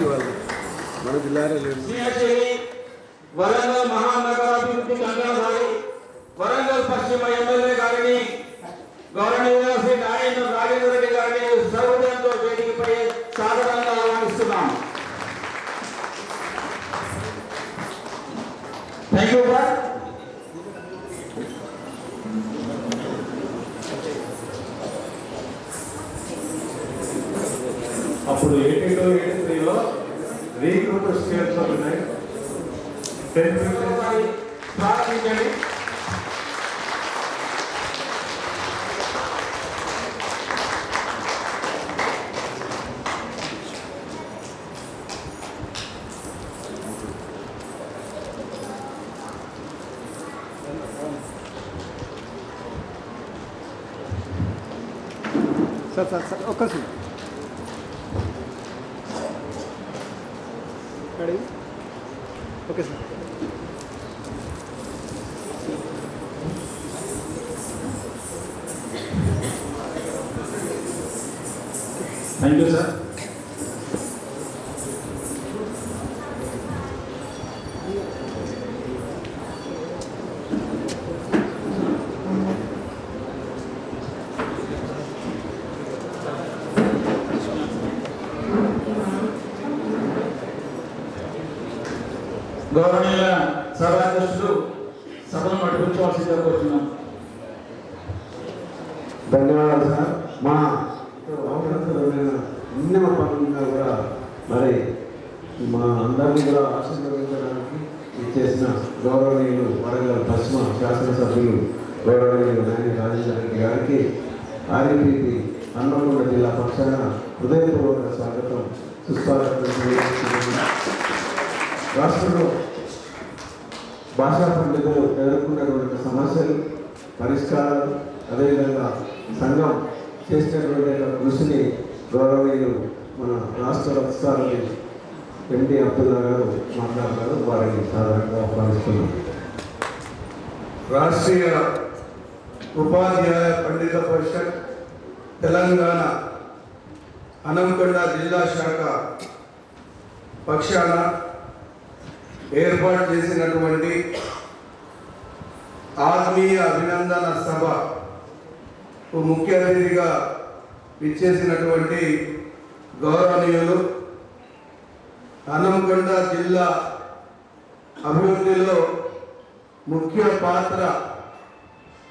మన జిల్లాలో లేదు. వరంగల్ మహానగరాభివృద్ధి కంకణధారి వరంగల్ పశ్చిమ ఎమ్మెల్యే గారిని గౌరవనీయ శ్రీ రాజేంద్ర రెడ్డి గారిని సౌజన్యంతో వేదికపై సాధారణంగా ఆహ్వానిస్తున్నాం. Thank you sir. అప్పుడు 82, 83లో రీగ్రూప్ స్టేట్స్ ఉన్నాయి. 10 ప్రారంభించండి. సార్ ఒక్కసారి okay sir. Thank you sir. గౌరవనీయ సభాధ్యక్షులు సభను నడిపించవలసిందిగా కోరుతున్నాం. ధన్యవాదాలు సార్. మా నిన్న పనులున్నా కూడా మరి మా అందరినీ కూడా ఆశీర్వదించడానికి ఇచ్చేసిన గౌరవనీయులు వరంగల్ పశ్చిమ శాసనసభ్యులు గౌరవనీయులు నాయని రాజేంద్ర రెడ్డి గారికి ఆర్ఎంపీ హన్మకొండ జిల్లా పక్షాన హృదయపూర్వక స్వాగతం సుస్వాగతం. రాష్ట్రంలో భాషా పండితులు ఎదుర్కొన్నటువంటి సమస్యలు పరిష్కారాలు అదేవిధంగా సంఘం చేసినటువంటి కృషిని గౌరవనీయులు మన రాష్ట్ర రాష్ట్రాలని ఎండి అబ్దుల్లా గారు మాట్లాడతారు. వారిని సాధారణంగా ఆహ్వానిస్తున్నాం. రాష్ట్రీయ ఉపాధ్యాయ పండిత పరిషత్ తెలంగాణ హన్మకొండ జిల్లా శాఖ పక్షాన ఏర్పాటు చేసినటువంటి ఆత్మీయ అభినందన సభ ముఖ్య అతిథిగా విచ్చేసినటువంటి గౌరవనీయులు హన్మకొండ జిల్లా అభివృద్ధిలో ముఖ్య పాత్ర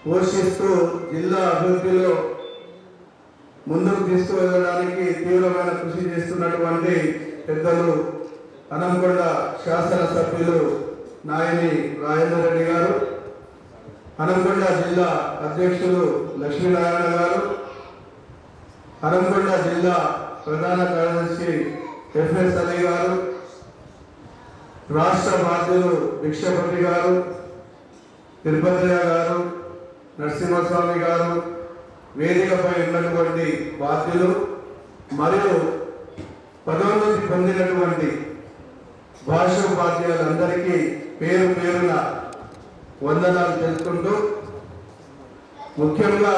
పోషిస్తూ జిల్లా అభివృద్ధిలో ముందుకు తీసుకువెళ్ళడానికి తీవ్రమైన కృషి చేస్తున్నటువంటి పెద్దలు హన్మకొండ శాసనసభ్యులు నాయని రాజేంద్ర రెడ్డి గారు, హన్మకొండ జిల్లా అధ్యక్షులు లక్ష్మీనారాయణ గారు, హన్మకొండ జిల్లా ప్రధాన కార్యదర్శి ఎఫ్ఎస్ అలీ గారు, రాష్ట్ర బాధ్యులు భిక్షపతి గారు, తిరుపతిరావు గారు, నరసింహస్వామి గారు, వేదికపై ఉన్నటువంటి బాధ్యులు మరియు పదోన్నతి పొందినటువంటి భాషోపాధ్యాయులందరికీ పేరు పేరున వందనాలు తెలుసుకుంటూ ముఖ్యంగా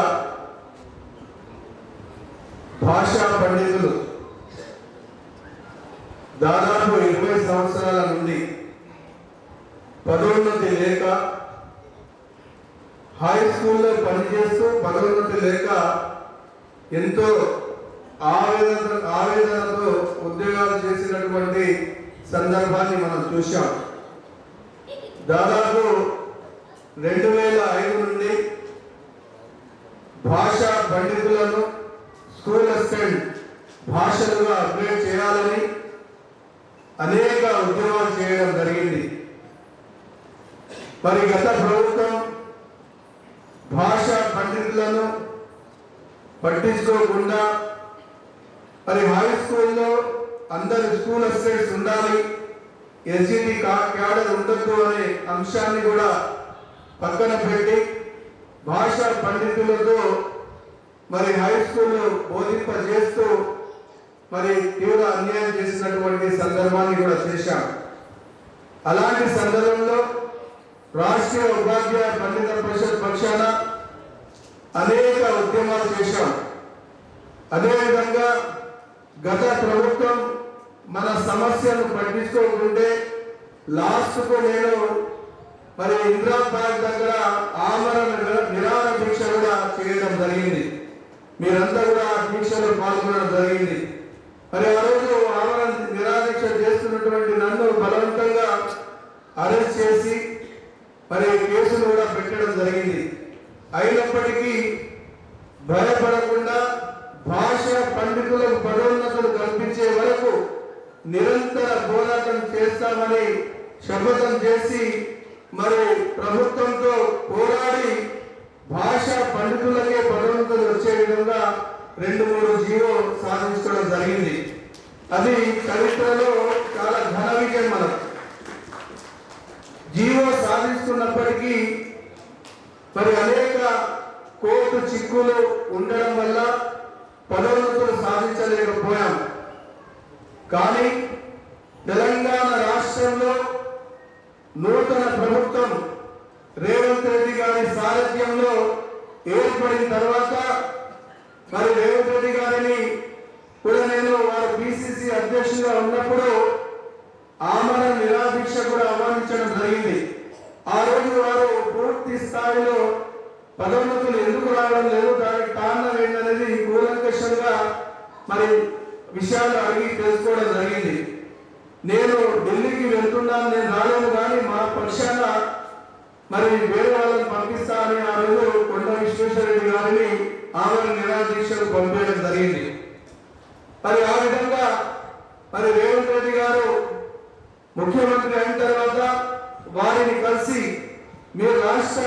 భాషా పండితులు దాదాపు 20 సంవత్సరాల నుండి పదోన్నతి లేక హై స్కూల్లో పనిచేస్తూ పదోన్నతి లేక ఎంతో ఆవేదనతో ఉద్యోగాలు చేసినటువంటి సందర్భాన్ని మనం చూశాం. దాదాపు 2005 నుండి భాషా పండితులను స్కూల్ అసిస్టెంట్ భాషలుగా అప్గ్రేడ్ చేయాలని అనేక ఉద్యమాలు చేయడం జరిగింది. మరి గత ప్రభుత్వం భాషా పండితులను పట్టించుకోకుండా మరి హై స్కూల్లో అందరు స్కూల్ అసిస్టెంట్స్ ఉండాలి, ఎస్జిటి క్యాడర్ ఉండొద్దు అనే అంశాన్ని కూడా పక్కన పెట్టి భాషా పండితులతో మరి హై స్కూల్ బోధింపజేస్తూ మరి తీవ్ర అన్యాయం చేసినటువంటి సందర్భాన్ని కూడా చేశాం. అలాంటి సందర్భంలో రాష్ట్రీయ ఉపాధ్యాయ పండిత పరిషత్ పక్షాన అనేక ఉద్యమాలు చేశాం. అదేవిధంగా గత ప్రభుత్వం మన సమస్యను పట్టించుకోకుంటే లాస్ట్కు నేను మరి ఇందిరా పార్క్ దగ్గర ఆమరణ నిరాహార దీక్ష కూడా చేయడం జరిగింది. మీరంతా కూడా ఆ దీక్షలో పాల్గొనడం జరిగింది. మరి ఆ రోజు ఆమరణ నిరాహార దీక్ష చేస్తున్నటువంటి నన్ను బలవంతంగా అరెస్ట్ చేసి మరి కేసులు కూడా పెట్టడం జరిగింది. అయినప్పటికీ భయపడకుండా భాష పండితులకు పదోన్నతులు కల్పించే వరకు నిరంతర పోరాటం చేస్తామని శపథం చేసి మరి ప్రభుత్వంతో పోరాడి భాష పండితులకే పదోన్నతులు వచ్చే విధంగా 2-3 జీవో సాధించడం జరిగింది. అది చరిత్రలో చాలా ఘన విజయం. మనం జీవో సాధిస్తున్నప్పటికీ మరి అనేక కోర్టు చిక్కులు ఉండడం వల్ల పదోన్నతులు సాధించలేకపోయాం. కానీ తెలంగాణ రాష్ట్రంలో నూతన ప్రభుత్వం రేవంత్ రెడ్డి గారి సారథ్యంలో ఏర్పడిన తర్వాత మరి రేవంత్ రెడ్డి గారిని కూడా నేను వారు పిసిసి అధ్యక్షుడిగా ఉన్నప్పుడు ఆమరణ నిరాహార దీక్ష కూడా ఆహ్వానించడం జరిగింది. ఆ రోజు వారు పూర్తి స్థాయిలో పదోన్నతులు ఎందుకు రావడం లేదు, దానికి కారణం ఏంటనేది కూలంకషంగా మరి విషయాలు అడిగి తెలుసుకోవడం జరిగింది. నేను ఢిల్లీకి వెళ్తున్నాను, నేను రాలేను, కానీ మా పక్షాన మరి వేరే వాళ్ళని పంపిస్తా అని ఆ రోజు కొండ విశ్వేశ్వరరెడ్డి గారిని ఆమరణ నిరాహార దీక్షకు పంపించడం జరిగింది. మరి ఆ విధంగా మరి రేవంత్ రెడ్డి గారు ముఖ్యమంత్రి అయిన తర్వాత వారిని కలిసి మీరు రాష్ట్ర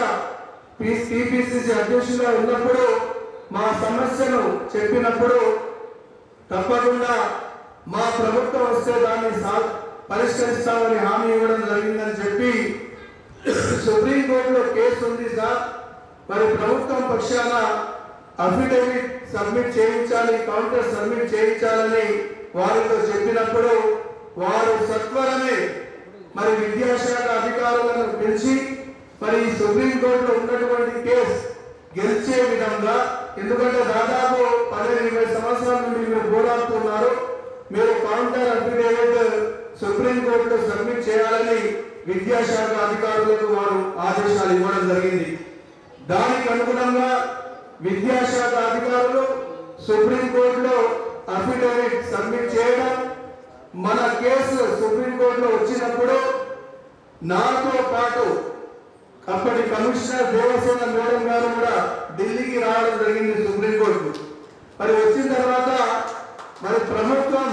టిపిసిసి అధ్యక్షుడిగా ఉన్నప్పుడు మా సమస్యను చెప్పినప్పుడు తప్పకుండా మా ప్రభుత్వం వస్తే దాన్ని పరిష్కరిస్తామని హామీ ఇవ్వడం జరిగిందని చెప్పి సుప్రీంకోర్టులో కేసు ఉంది సార్, మరి ప్రభుత్వం పక్షాన అఫిడవిట్ సబ్మిట్ చేయించాలి, కౌంటర్ సబ్మిట్ చేయించాలని వారితో చెప్పినప్పుడు వారు సత్వరమే మరి విద్యాశాఖ అధికారులను పిలిచి మరి సుప్రీంకోర్టులో ఉన్నటువంటి కేసు గెలిచే విధంగా, ఎందుకంటే దాదాపు 15-20 సంవత్సరాల నుండి మీరు పోరాడుతున్నారు, మీరు కౌంటర్ అఫిడవిట్ సుప్రీంకోర్టులో సబ్మిట్ చేయాలని విద్యాశాఖ అధికారులకు వారు ఆదేశాలు ఇవ్వడం జరిగింది. దానికి అనుగుణంగా విద్యాశాఖ అధికారులు సుప్రీంకోర్టులో అఫిడవిట్ సబ్మిట్ చేయడం, మన కేసు సుప్రీంకోర్టులో వచ్చినప్పుడు నాతో పాటు అప్పటి కమిషనర్ దేవసేన మేడం గారు కూడా ఢిల్లీకి రావడం జరిగింది సుప్రీంకోర్టు. మరి వచ్చిన తర్వాత మరి ప్రభుత్వం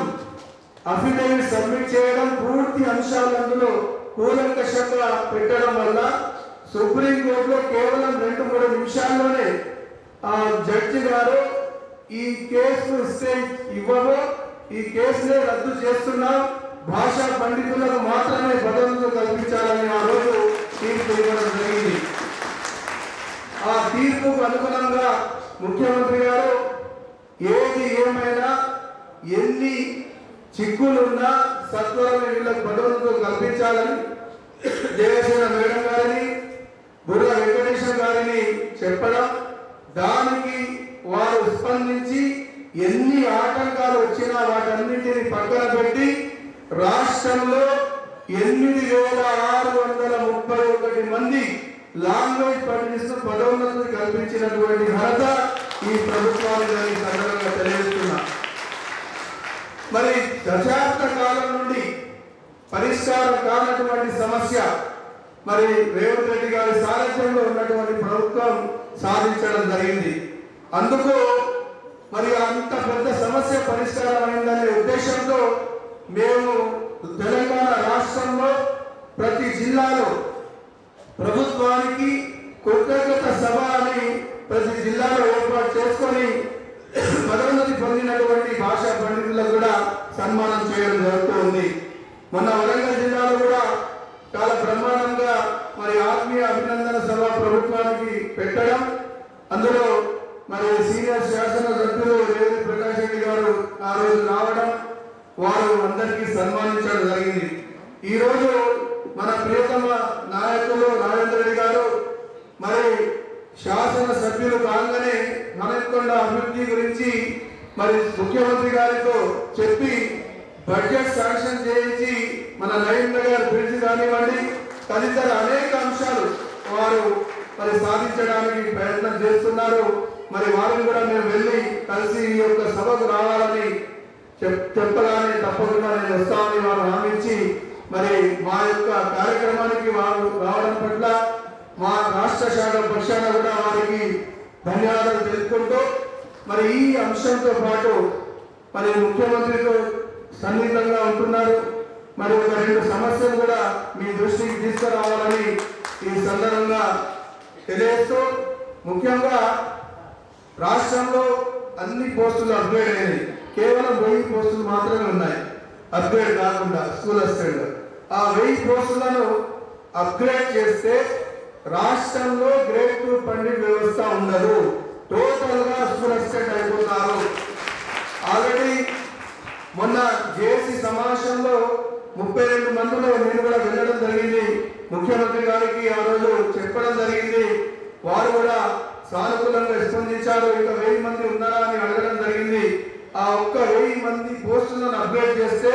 అఫిడవిట్ సబ్మిట్ చేయడం, పూర్తి అంశాలు అందులో కూలంకషంగా పెట్టడం వల్ల సుప్రీంకోర్టులో కేవలం 2-3 నిమిషాల్లోనే ఆ జడ్జి గారు ఈ కేసు స్టే ఇవ్వము, ఈ కేసునే రద్దు చేస్తున్నాం, భాషా పండితులకు మాత్రమే పదవులు కల్పించాలని ఆ రోజు తీర్పు ఇవ్వడం జరిగింది. ఆ తీర్పుకు అనుగుణంగా ముఖ్యమంత్రి గారు ఏది ఏమైనా ఎన్ని చిక్కులున్నా సత్వరమే వీళ్ళకు పదవులు కల్పించాలని దేవసేన మేడం గారిని, బుర్ర వెంకటేశ్వర గారిని చెప్పడం, దానికి వారు స్పందించి ఎన్ని ఆటంకాలు వచ్చినా వాటన్నింటినీ పక్కన పెట్టి రాష్ట్రంలో 8,631 మంది లాంగ్వేజ్ పండిస్తూ పదోన్నతులు కల్పించినటువంటి ఘనత ఈ ప్రభుత్వానికి సందర్భంగా తెలియజేస్తున్నా. మరి దశాబ్ద కాలం నుండి పరిష్కారం కానటువంటి సమస్య మరి రేవంత్ రెడ్డి గారి సారథ్యంలో ఉన్నటువంటి ప్రభుత్వం సాధించడం జరిగింది. అందుకు మరి అంత పెద్ద సమస్య పరిష్కారం అయిందనే ఉద్దేశంతో మేము తెలంగాణ రాష్ట్రంలో ప్రతి జిల్లాలో ప్రభుత్వానికి కృతజ్ఞత సభ అని ప్రతి జిల్లాలో ఏర్పాటు చేసుకొని పదోన్నతి పొందినటువంటి భాషా పండితులకు కూడా సన్మానం చేయడం జరుగుతుంది. మొన్న వరంగల్ జిల్లాలో కూడా చాలా బ్రహ్మాండంగా మరి ఆత్మీయ అభినందన సభ ప్రభుత్వానికి పెట్టడం, అందులో మరి సీనియర్ శాసన సభ్యులు రేవంత్ ప్రకాష్ రెడ్డి గారు ఆ రోజు రావడం, వారు అందరికీ సన్మానించడం జరిగింది. ఈ రోజు మన ప్రియతమ నాయకులు రాజేంద్ర రెడ్డి గారు మరి శాసన సభ్యులు కాగానే హనుమకొండ అభివృద్ధి గురించి మరి ముఖ్యమంత్రి గారితో చెప్పి బడ్జెట్ శాంక్షన్ చేయించి మన నవీన్ నగర్ బ్రిడ్జ్ కానివ్వండి తదితర అనేక అంశాలు వారు మరి సాధించడానికి ప్రయత్నం చేస్తున్నారు. మరి వారిని కూడా మేము వెళ్ళి కలిసి ఈ యొక్క సభకు రావాలని చెప్పగానే తప్పకుండా నేను వస్తామని వారు హామీంచి మరి మా యొక్క కార్యక్రమానికి వారు రావడం పట్ల మా రాష్ట్ర శాఖ పక్షాన కూడా వారికి ధన్యవాదాలు తెలుపుకుంటూ మరి ఈ అంశంతో పాటు మరి ముఖ్యమంత్రితో సన్నిహితంగా ఉంటున్నారు. మరి ఒక 2 సమస్యలు కూడా మీ దృష్టికి తీసుకురావాలని ఈ సందర్భంగా తెలియజేస్తూ, ముఖ్యంగా రాష్ట్రంలో అన్ని పోస్టులు అప్గ్రేడ్ అయినాయి. కేవలం 1000 పోస్టులు మాత్రమే ఉన్నాయి అప్గ్రేడ్ కాకుండా స్కూల్ అసిస్టెంట్. ఆ 1000 పోస్టులను అప్గ్రేడ్ చేస్తే రాష్ట్రంలో గ్రేడ్ 2 పండిట్ వ్యవస్థ ఉండదు. టోటల్ గా స్కూల్ అసిస్టెంట్ అయిపోతారు. ఆల్రెడీ మొన్న జేఏసీ సమావేశంలో 32 మందిలో నేను కూడా వెళ్ళడం జరిగింది. ముఖ్యమంత్రి గారికి ఆ రోజు చెప్పడం జరిగింది. వారు కూడా సానుకూలంగా స్పందించారు. ఇంకా 1000 మంది ఉన్నారా అని అడగడం జరిగింది. ఆ ఒక్క 1000 మంది పోస్టులను అప్గ్రేడ్ చేస్తే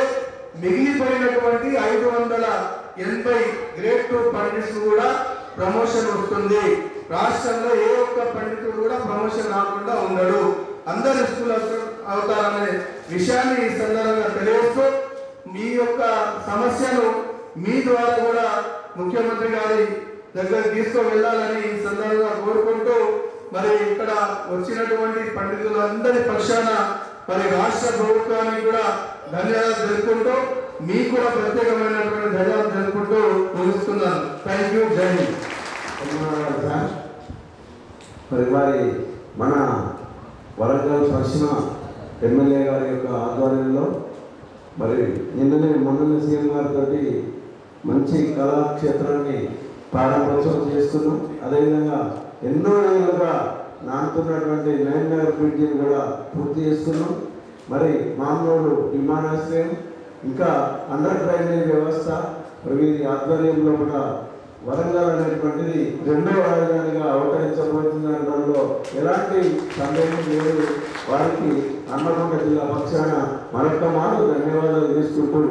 మిగిలిపోయినటువంటి 580 గ్రేడ్ 2 పండిట్స్ కూడా ప్రమోషన్ వస్తుంది. రాష్ట్రంలో ఏ ఒక్క పండితుడు కూడా ప్రమోషన్ రాకుండా ఉండడు. అందరు స్కూల్ అవుతారనే విషయాన్ని ఈ సందర్భంగా తెలియజేస్తూ మీ యొక్క సమస్యను మీ ద్వారా కూడా ముఖ్యమంత్రి గారి దగ్గర తీసుకువెళ్ళాలని ఈ సందర్భంగా కోరుకుంటూ మరి ఇక్కడ వచ్చినటువంటి పండితులందరి పక్షాన మరి రాష్ట్ర ప్రభుత్వానికి కూడా ధన్యవాదాలు తెలుపుకుంటూ మీకు కూడా ప్రత్యేకమైనటువంటి ధన్యవాదాలు తెలుపుకుంటూ ముగిస్తున్నాను. Thank you. జై హింద్. మరి మన వరంగల్ పశ్చిమ ఎమ్మెల్యే గారి యొక్క ఆధ్వర్యంలో మరి మొన్ననే సీఎం గారితో మంచి కళాక్షేత్రాన్ని ప్రారంభోత్సవం చేసుకున్నాం. అదేవిధంగా ఎన్నో ఏళ్ళుగా నాటుతున్నటువంటి నవీన్ నగర్ బ్రిడ్జిని కూడా పూర్తి చేసుకున్నాం. మరి మామూలు విమానాశ్రయం ఇంకా అండర్ డ్రైనేజ్ వ్యవస్థ వీరి ఆధ్వర్యంలో కూడా వరంగల్ అనేటువంటిది 2వ రాజధానిగా అవతరించబోతుందనడంలో ఎలాంటి సందేహం లేదు. వారికి హన్మకొండ జిల్లా పక్షాన మరొక మారు ధన్యవాదాలు తీసుకుంటూ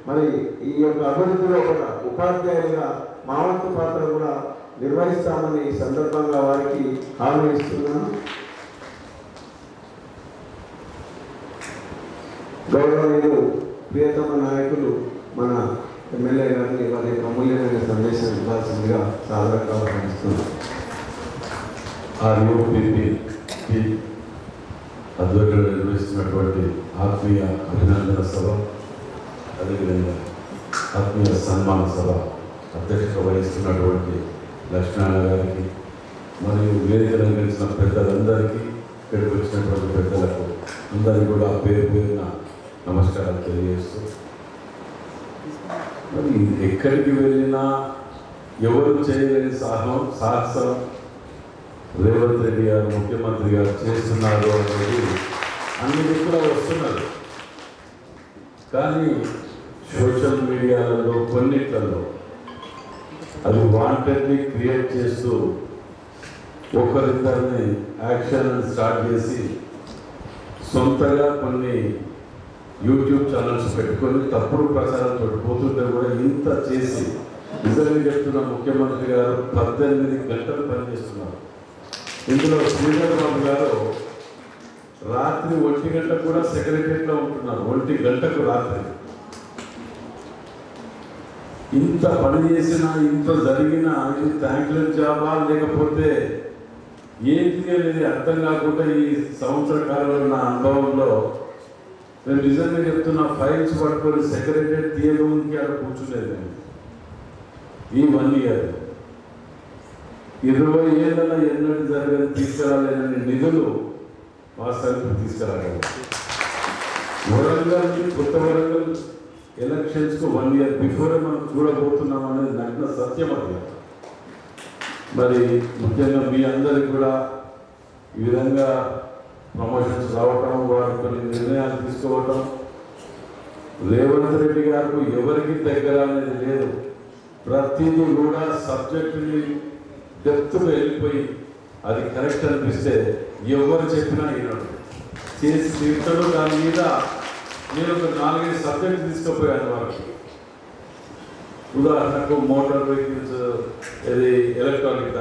మరి ఈ యొక్క అభివృద్ధిలో కూడా ఉపాధ్యాయులుగా మా వంతు పాత్ర కూడా నిర్వహిస్తామని ఈ సందర్భంగా వారికి హామీ ఇస్తున్నాను. గౌరవనీయులు ప్రియతమ నాయకులు మన ఎమ్మెల్యే గారిని వారి యొక్క అమూల్యమైన సందేశం ఇవ్వాల్సిందిగా సాధారణంగా భావిస్తున్నాను. ఆర్యూపీపీ ఆధ్వర్యంలో నిర్వహిస్తున్నటువంటి ఆత్మీయ అభినందన సభ, అదేవిధంగా ఆత్మీయ సన్మాన సభ అధ్యక్షత వహిస్తున్నటువంటి లక్ష్మణ గారికి మరియు వేదిక రంగించిన పెద్దలందరికీ, ఇక్కడికి వచ్చినటువంటి పెద్దలకు అందరికీ కూడా పేరు పేరున నమస్కారాలు తెలియజేస్తూ, మరి ఎక్కడికి వెళ్ళినా ఎవరు చేయలేని సాహసం రేవంత్ రెడ్డి గారు ముఖ్యమంత్రి గారు చేస్తున్నారు అనేది అన్ని దిక్కులా వస్తున్నారు. కానీ సోషల్ మీడియాలలో కొన్నిట్లలో అది వాంటెడ్లీ క్రియేట్ చేస్తూ ఒకరిద్దరిని యాక్షన్ స్టార్ట్ చేసి సొంతగా కొన్ని యూట్యూబ్ ఛానల్స్ పెట్టుకొని తప్పుడు ప్రచారంతో పోతుంటే కూడా ఇంత చేసి నిజంగా చెప్తున్న ముఖ్యమంత్రి గారు 18 గంటలు పనిచేస్తున్నారు. ఇందులో శ్రీధర్ బాబు గారు రాత్రి 1 గంటకు కూడా సెక్రటరియట్లో ఉంటున్నారు. 1 గంటకు రాత్రి ఇంత పని చేసినా ఇంత జరిగినా ఇది థ్యాంక్లెస్ జాబా లేకపోతే ఏంటి అనేది అర్థం కాకుండా ఈ సంవత్సర కాలంలో నా అనుభవంలో నేను నిజంగా చెప్తున్నా, ఫైల్స్ పట్టుకొని సెక్రటరీ తీయడానికి అక్కడ కూర్చులేదు. ఈ 1 ఇయర్ 20 ఏళ్ళ ఎన్నటి జరగని తీసుకురాలేనని నిధులు వాస్తవానికి తీసుకురాగలరు. వరంగల్ కొత్త వరంగల్ ఎలక్షన్స్కు 1 ఇయర్ బిఫోరే మనం చూడబోతున్నాం అనేది నగ్న సత్యం. అది మరి ముఖ్యంగా మీ అందరికి కూడా ఈ విధంగా ప్రమోషన్స్ రావటం, వారు కొన్ని నిర్ణయాలు తీసుకోవటం, రేవంత్ రెడ్డి గారికి ఎవరికి దగ్గర అనేది లేదు. ప్రతిదీ కూడా సబ్జెక్టుని డెప్త్గా వెళ్ళిపోయి అది కరెక్ట్ అనిపిస్తే ఎవరు చెప్పినా ఈనాడు చేసి తీర్చడం, దాని మీద నేను ఒక 4-5 సబ్జెక్ట్ తీసుకుపోయాను వాళ్ళకి. ఉదాహరణకు మోటార్ వెహికల్స్, ఇది ఎలక్ట్రానిక్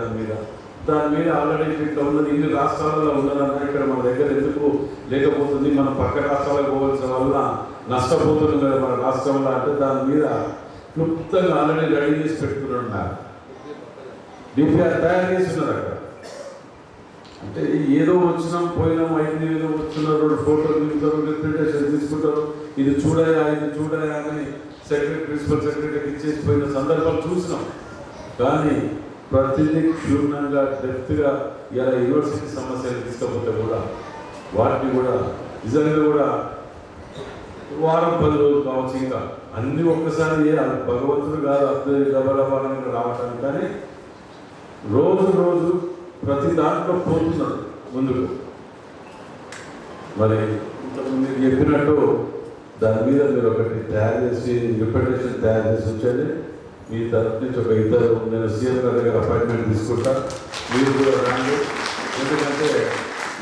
దాని మీద ఆల్రెడీ ఇట్లా ఉన్నది, ఇన్ని రాష్ట్రాలలో ఉన్నదన్నా ఇక్కడ మన దగ్గర ఎందుకు లేకపోతుంది, మన పక్క రాష్ట్రాలకు పోవాల్సిన వల్ల నష్టపోతుంది కదా మన రాష్ట్రంలో అంటే దాని మీద క్లుప్తంగా ఆల్రెడీ రెడీ చేసి పెట్టుకున్నారు. డిపిఆర్ తయారు చేస్తున్నారు అక్కడ. అంటే ఏదో వచ్చినాం పోయినాం 5 ఏదో వచ్చినారు, 2 ఫోటోలు దిగుతారు, రిప్రజెంటేషన్ తీసుకుంటారు, ఇది చూడయా అని ప్రిన్సిపల్ సెక్రటరీకి ఇచ్చేసిపోయిన సందర్భాలు చూసినాం. కానీ ప్రతిదీ క్షుణ్ణంగా డెప్త్గా ఇలా యూనివర్సిటీ సమస్యలు తీసుకపోతే కూడా వాటిని కూడా నిజంగా కూడా వారం 10 రోజులు కావచ్చు, ఇంకా అన్నీ ఒక్కసారి భగవంతుడు కాదు అర్థం డబలబాలని రావటానికి. కానీ రోజు ప్రతి దాంట్లో పోతున్నారు ముందుకు. మరి ఇంతకుముందు మీరు చెప్పినట్టు దాని మీద మీరు ఒకటి తయారు చేసి రిప్రజెంటేషన్ తయారు చేసి వచ్చేది. మీ తరఫు నుంచి ఒక 2 నేను సీఎం గారి దగ్గర అపాయింట్మెంట్ తీసుకుంటా, మీరు కూడా రండి. ఎందుకంటే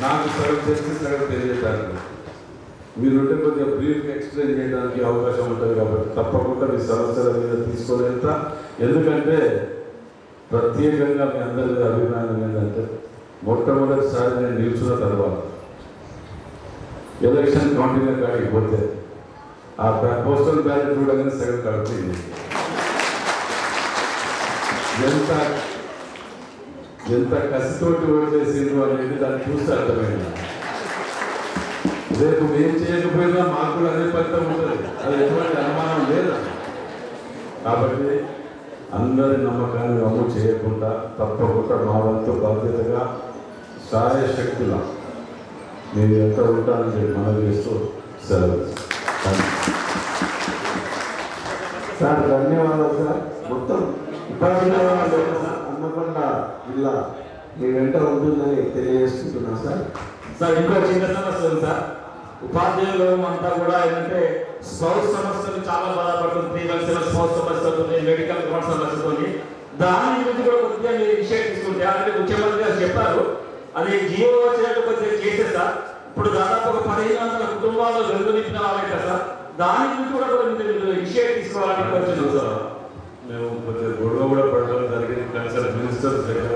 నాకు సగం తెలియజేయడానికి మీరుంటే కొద్దిగా బ్రీఫ్గా ఎక్స్ప్లెయిన్ చేయడానికి అవకాశం ఉంటుంది. కాబట్టి తప్పకుండా మీ సమస్యల మీద తీసుకొని వెళ్తా. ఎందుకంటే ప్రత్యేకంగా మీ అందరి అభిప్రాయం ఏంటంటే మొట్టమొదటిసారి నేను నిల్చున్న తర్వాత ఎలక్షన్ కౌంటింగ్ కాడికి పోతే ఆ పోస్టల్ బ్యాలెట్ చూడగానే సగం కడుతుంది. ఎంత కసితోటి ఓటేసిండ్రు అనేది దాన్ని చూస్తే అర్థమైంది. రేపు ఏం చేయకపోయినా మాకు కూడా అదే ఫలితం ఉంటుంది, అది ఎటువంటి అనుమానం లేదు. కాబట్టి అందరి నమ్మకాన్ని అమలు చేయకుండా తప్పకుండా మా వంతు బాధ్యతగా సాయశక్తుల మీరు ఎంత ఉంటారని చెప్పి మనం చేస్తూ సెలవు. సార్ ధన్యవాదాలు సార్. మొత్తం హన్మకొండ జిల్లా మీ వెంట ఉంటుందని తెలియజేసుకుంటున్నాను సార్. సార్ ఇంకో చిన్న సమస్య ఉంది సార్. ఉపాధ్యాయులు అంతా కూడా ఏంటంటే స్పౌస్ సమస్యలు చాలా బాధపడుతుంది. 3 months స్పౌస్ సమస్యలు, మెడికల్ గ్రౌండ్ సమస్యతో దాని గురించి కూడా కొద్దిగా మీరు విషయం తీసుకుంటే ఆల్రెడీ ముఖ్యమంత్రి గారు చెప్పారు, అది జియో వచ్చినట్టు కొద్దిగా చేసేది సార్. ఇప్పుడు దాదాపు ఒక 1500 కుటుంబాల్లో వెలుగునింపిన వాళ్ళే కదా సార్. దాని గురించి కూడా మీరు విషయం తీసుకోవాలని వచ్చింది సార్. మేము కొద్దిగా గొడవ కూడా పడడం జరిగింది కన్సర్న్ మినిస్టర్స్ దగ్గర.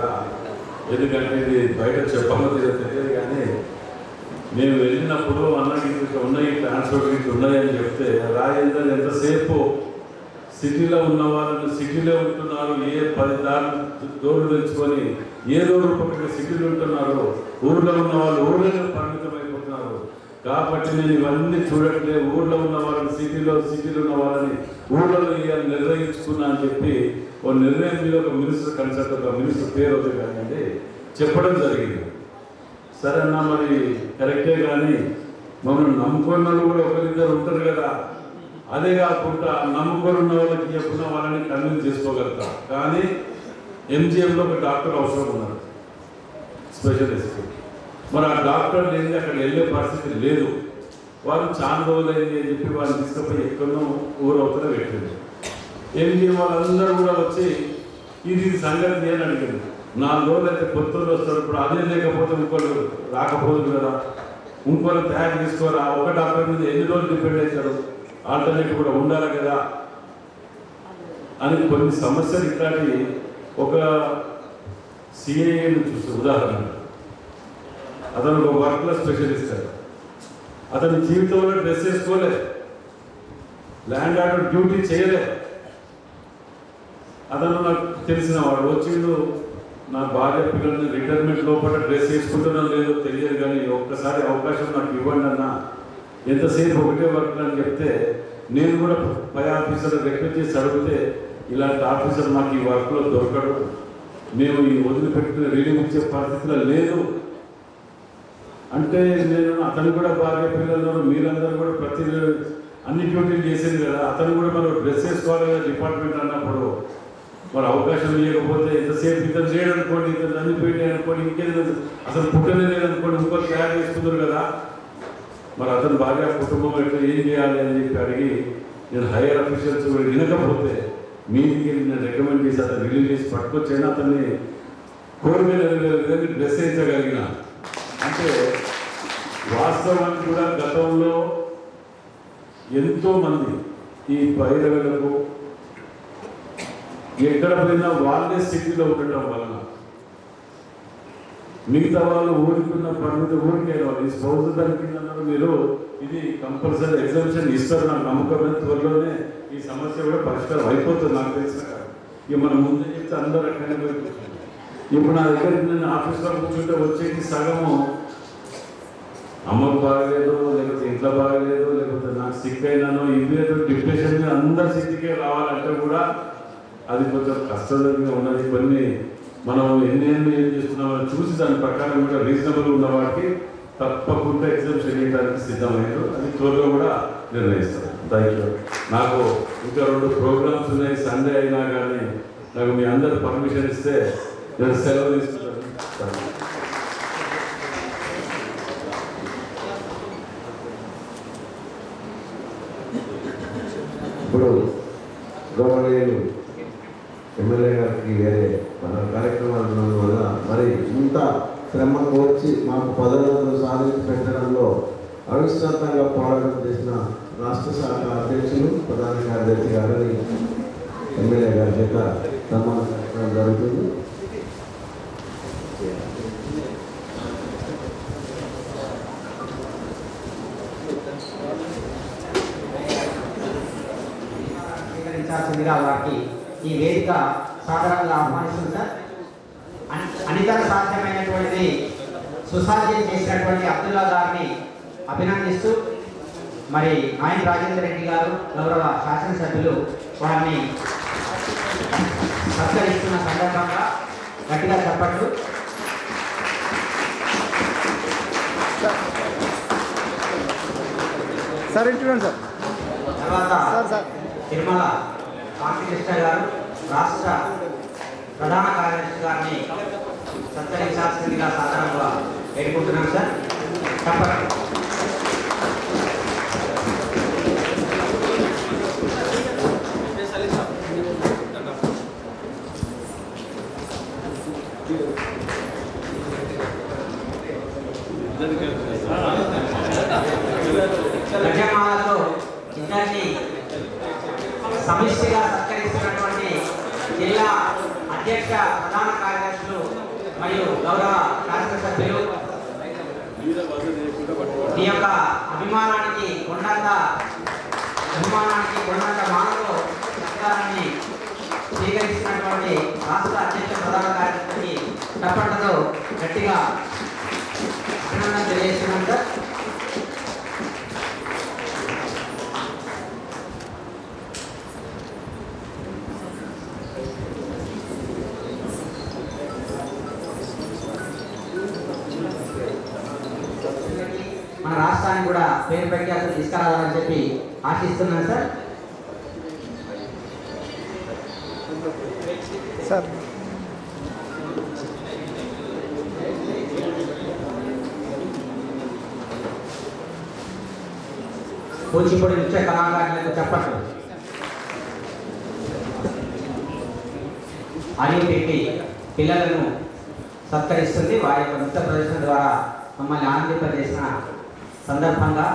ఎందుకంటే ఇది బయట చెప్పమని తెలియదు. కానీ మేము వెళ్ళినప్పుడు అన్నకి ఉన్నాయి, ట్రాన్స్పోర్ట్ ఉన్నాయని చెప్తే రాజేందర్ ఎంతసేపు సిటీలో ఉన్న వాళ్ళని సిటీలో ఉంటున్నారు, ఏ 10 దూరం తెచ్చుకొని ఏ రూపంగా సిటీలో ఉంటున్నారు, ఊళ్ళో ఉన్న వాళ్ళు ఊళ్ళో పరిమితమైపోతున్నారు. కాబట్టి నేను ఇవన్నీ చూడట్లే, ఊళ్ళో ఉన్న వాళ్ళని సిటీలో ఉన్న వాళ్ళని ఊళ్ళో నిర్ణయించుకున్నా అని చెప్పి ఓ నిర్ణయం మీద ఒక మినిస్టర్ కన్సల్ట్, ఒక మినిస్టర్ పేరు అవుతుంది కానీ చెప్పడం జరిగింది. సరే అన్న మరి కరెక్టే, కానీ మమ్మల్ని నమ్ముకున్న వాళ్ళు కూడా 1-2 ఉంటారు కదా. అదే కాకుండా నమ్ముకొని ఉన్న వాళ్ళకి చెప్పుకున్న వాళ్ళని కన్విన్స్ చేసుకోగలుగుతాం. కానీ ఎంజిఎంలో ఒక డాక్టర్ అవసరం ఉన్నారు, స్పెషలిస్ట్. మరి ఆ డాక్టర్ లేని అక్కడ వెళ్ళే పరిస్థితి లేదు. వాళ్ళు చాలా రోజులైంది అని చెప్పి వాళ్ళని తీసుకుపోయి ఎక్కడో ఊరవుతున్నా పెట్టింది. ఎంజిఎం వాళ్ళందరూ కూడా వచ్చి ఇది సంగతి అని అడిగింది. 4 రోజులు అయితే కొత్త వస్తారు, ఇప్పుడు అదే లేకపోతే ఇంకోళ్ళు రాకపోదు కదా, ఇంకోళ్ళు తయారు చేసుకోరా, ఒక డాక్టర్ మీద ఎన్ని రోజులు డిపెండ్ అవుతారు, ఆల్టర్నేటివ్ కూడా ఉండాలి కదా అని కొన్ని సమస్యలు. ఇట్లాంటి ఒక సిఐఏని చూస్తే ఉదాహరణ, అతను ఒక వర్క్లో స్పెషలిస్ట్. అతని జీవితంలో డ్రెస్ వేసుకోలే, ల్యాండ్ ఆర్డర్ డ్యూటీ చేయలే. అతను నాకు తెలిసిన వాడు వచ్చిండు, నా భార్య పిల్లల్ని రిటైర్మెంట్ లోపల డ్రెస్ వేసుకుంటున్నాను లేదో తెలియదు, కానీ ఒక్కసారి అవకాశం నాకు ఇవ్వండి అన్న, ఎంతసేపు ఒకటే వర్క్ అని చెప్తే నేను కూడా పై ఆఫీసర్ రిక్వెస్ట్ చేసి అడిగితే ఇలాంటి ఆఫీసర్ మాకు ఈ వర్క్లో దొరకడు, మేము ఈ వదిలిపెట్టుకుని రిలీవ్ ఇచ్చే పరిస్థితిలో లేదు అంటే, నేను అతను కూడా భార్య పిల్లలు మీరందరూ కూడా ప్రతి అన్ని డ్యూటీలు చేసేది కదా, అతను కూడా మనం డ్రెస్ వేసుకోవాలి కదా డిపార్ట్మెంట్ అన్నప్పుడు మరి అవకాశం ఇవ్వకపోతే ఎంతసేపు ఇతను చేయడనుకోండి, ఇతను అన్ని పోయి అనుకోండి, ఇంకేదో అసలు పుట్టనే లేదనుకోండి, ఇంకోటి తయారు చేసుకుంటారు కదా. మరి అతను భార్య కుటుంబం ఎట్లా ఏం చేయాలి అని చెప్పి అడిగి నేను హైయర్ అఫీషియల్స్ కూడా వినకపోతే మీటింగ్కి నేను రికమెండ్ చేసి అతను రిలీజ్ చేసి పట్టుకొచ్చైనా అతన్ని కోరి మీద డ్రెస్ వేయించగలిగిన. అంటే వాస్తవానికి కూడా గతంలో ఎంతోమంది ఈ పైరవులకు ఎక్కడ పోయినా వాళ్ళే సిటీలో ఉండటం వలన మిగతా వాళ్ళు ఊరికున్న పరిమితి ఊరికైన వాళ్ళు ఈ స్పౌజ్ దానికి అన్నారు మీరు ఇది కంపల్సరీ ఎగ్జామ్షన్ ఇస్తారు నాకు నమ్మకమైన త్వరలోనే ఈ సమస్య కూడా పరిష్కారం అయిపోతుంది నాకు తెలిసిన ఇక మనం ముందు చెప్తే అందరూ అక్కడనే పోయి ఇప్పుడు నా దగ్గరికి నేను ఆఫీస్లో కూర్చుంటే వచ్చేది సగము అమ్మకు బాగలేదు, లేకపోతే ఇంట్లో బాగలేదు, లేకపోతే నాకు సిక్ అయినాను, ఇది ఏదో డిప్రెషన్ మీద అందరు సిటీకే రావాలంటే కూడా అది కొంచెం కష్టంగా ఉన్నది. కొన్ని మనం ఎన్ని ఏం చేస్తున్నామో చూసి దాని ప్రకారం కూడా రీజనబుల్ ఉన్న వాటికి తప్పకుండా ఎగ్జామ్షన్ చేయడానికి సిద్ధమయ్యారు. అది త్వరలో కూడా నిర్ణయిస్తారు. Thank you. నాకు ఇంకా 2 ప్రోగ్రామ్స్ ఉన్నాయి. సండే అయినా కానీ నాకు మీ అందరు పర్మిషన్ ఇస్తే నేను సెలవు తీసుకుంటాను. ఇప్పుడు గౌరవనీయులు ఎమ్మెల్యే గారికి వేరే మన కార్యక్రమాలు ఉండడం వల్ల మరి ఇంత శ్రమ కోర్చి మాకు పదవులను సాధించి పెట్టడంలో అవిశ్రాంతంగా పోరాటం చేసిన రాష్ట్ర శాఖ అధ్యక్షులు ప్రధాన కార్యదర్శి గారిని ఎమ్మెల్యే గారి చేత సన్మానించడం జరుగుతుంది. వారికి ఈ వేదిక సాధారణంగా ఆహ్వానిస్తుంది సార్. అనితర సాధ్యమైనటువంటి సుసాధ్యం చేసినటువంటి అబ్దుల్లా గారిని అభినందిస్తూ మరి నాయన్ రాజేందర్ రెడ్డి గారు గౌరవ శాసనసభ్యులు వారిని సత్కరిస్తున్న సందర్భంగా గట్టిగా చెప్పట్లు. సార్ ఇంటి సార్. తర్వాత తిరుమల కాంతికృష్ణ గారు రాష్ట్ర ప్రధాన కార్యదర్శి గారిని సత్కరించాల్సిందిగా సాధారణంగా వేడుకుంటున్నాం సార్. చెప్పండి. గజమాలతో ఇద్దరిని సమిష్టిగా సత్కరిస్తున్నటువంటి జిల్లా అధ్యక్ష ప్రధాన కార్యదర్శులు మరియు గౌరవ శాసనసభ్యులు ఈ యొక్క అభిమానానికి కొండంత మానతో సత్కారాన్ని స్వీకరిస్తున్నటువంటి రాష్ట్ర అధ్యక్ష ప్రధాన కార్యదర్శికి చప్పట్లతో గట్టిగా అభినందన తెలియజేస్తున్నాం సార్. మన రాష్ట్రానికి కూడా పేరు పెట్టి అసలు తీసుకురావాలని చెప్పి ఆశిస్తున్నాను సార్. సార్ కూచిపూడి నృత్య కళాకారులకు చెప్పట్లు. అని పెట్టి పిల్లలను సత్కరిస్తుంది. వారి యొక్క నృత్య ప్రదర్శన ద్వారా మమ్మల్ని ఆనందింపజేసిన సందర్భంగా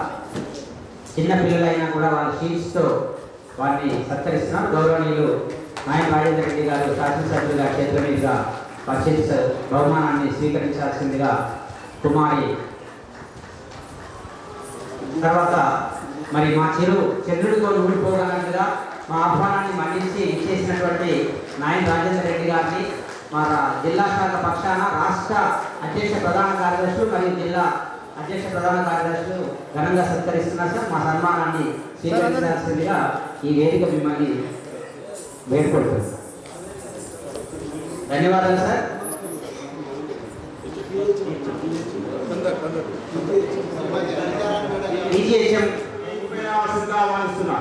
చిన్న పిల్లలైనా కూడా వాళ్ళ షీట్స్తో వారిని సత్కరిస్తున్నాం. గౌరవనీయులు నాయన్ రాజేంద్ర రెడ్డి గారు శాసనసభ్యులుగా చేతుల మీదుగా వారి బహుమానాన్ని స్వీకరించాల్సిందిగా కుమారి. తర్వాత మరి మా చంద్రుడితో ఊడిపోగలగా మా ఆహ్వానాన్ని మన్నించి ఇచ్చేసినటువంటి నాయన్ రాజేంద్ర రెడ్డి గారిని మా జిల్లా శాఖ పక్షాన రాష్ట్ర అధ్యక్ష ప్రధాన కార్యదర్శులు మరియు జిల్లా అధ్యక్ష ప్రధాన కార్యదర్శులు ఘనంగా సత్కరిస్తున్నారు సార్. మా సన్మానాన్ని స్వీకరించాల్సిందిగా ఈ వేదిక మిమ్మల్ని వేడుకుంటుంది. ధన్యవాదాలు సార్. ఈజీహెచ్ఎం ఆహ్వానిస్తున్నా.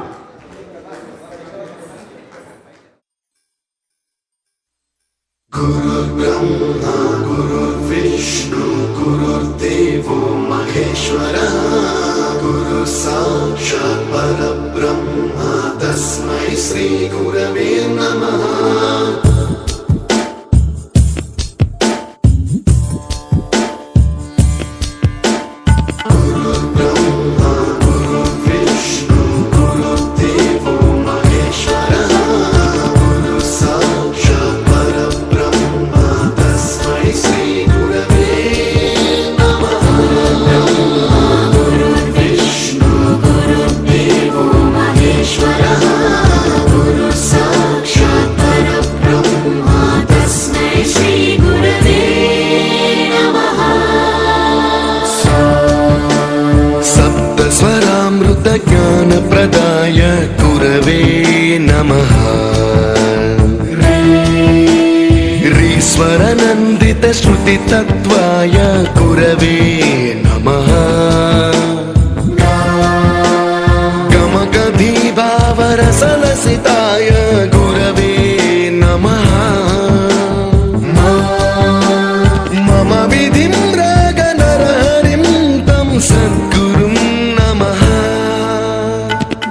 गुरुर्ब्रह्मा गुरुर्विष्णु गुरुर्देवो महेश्वरः गुरु साक्षात् परब्रह्मा तस्मै श्री गुरवे नमः. गुरुर्ब्रह्मा गुरुर्विष्णु श्रुतितत्त्वाय गुरवे नमः गमगधीभावरसलसिताय गुरवे नमः मम विधिं रागनरहरिं तं सद्गुरुं नमः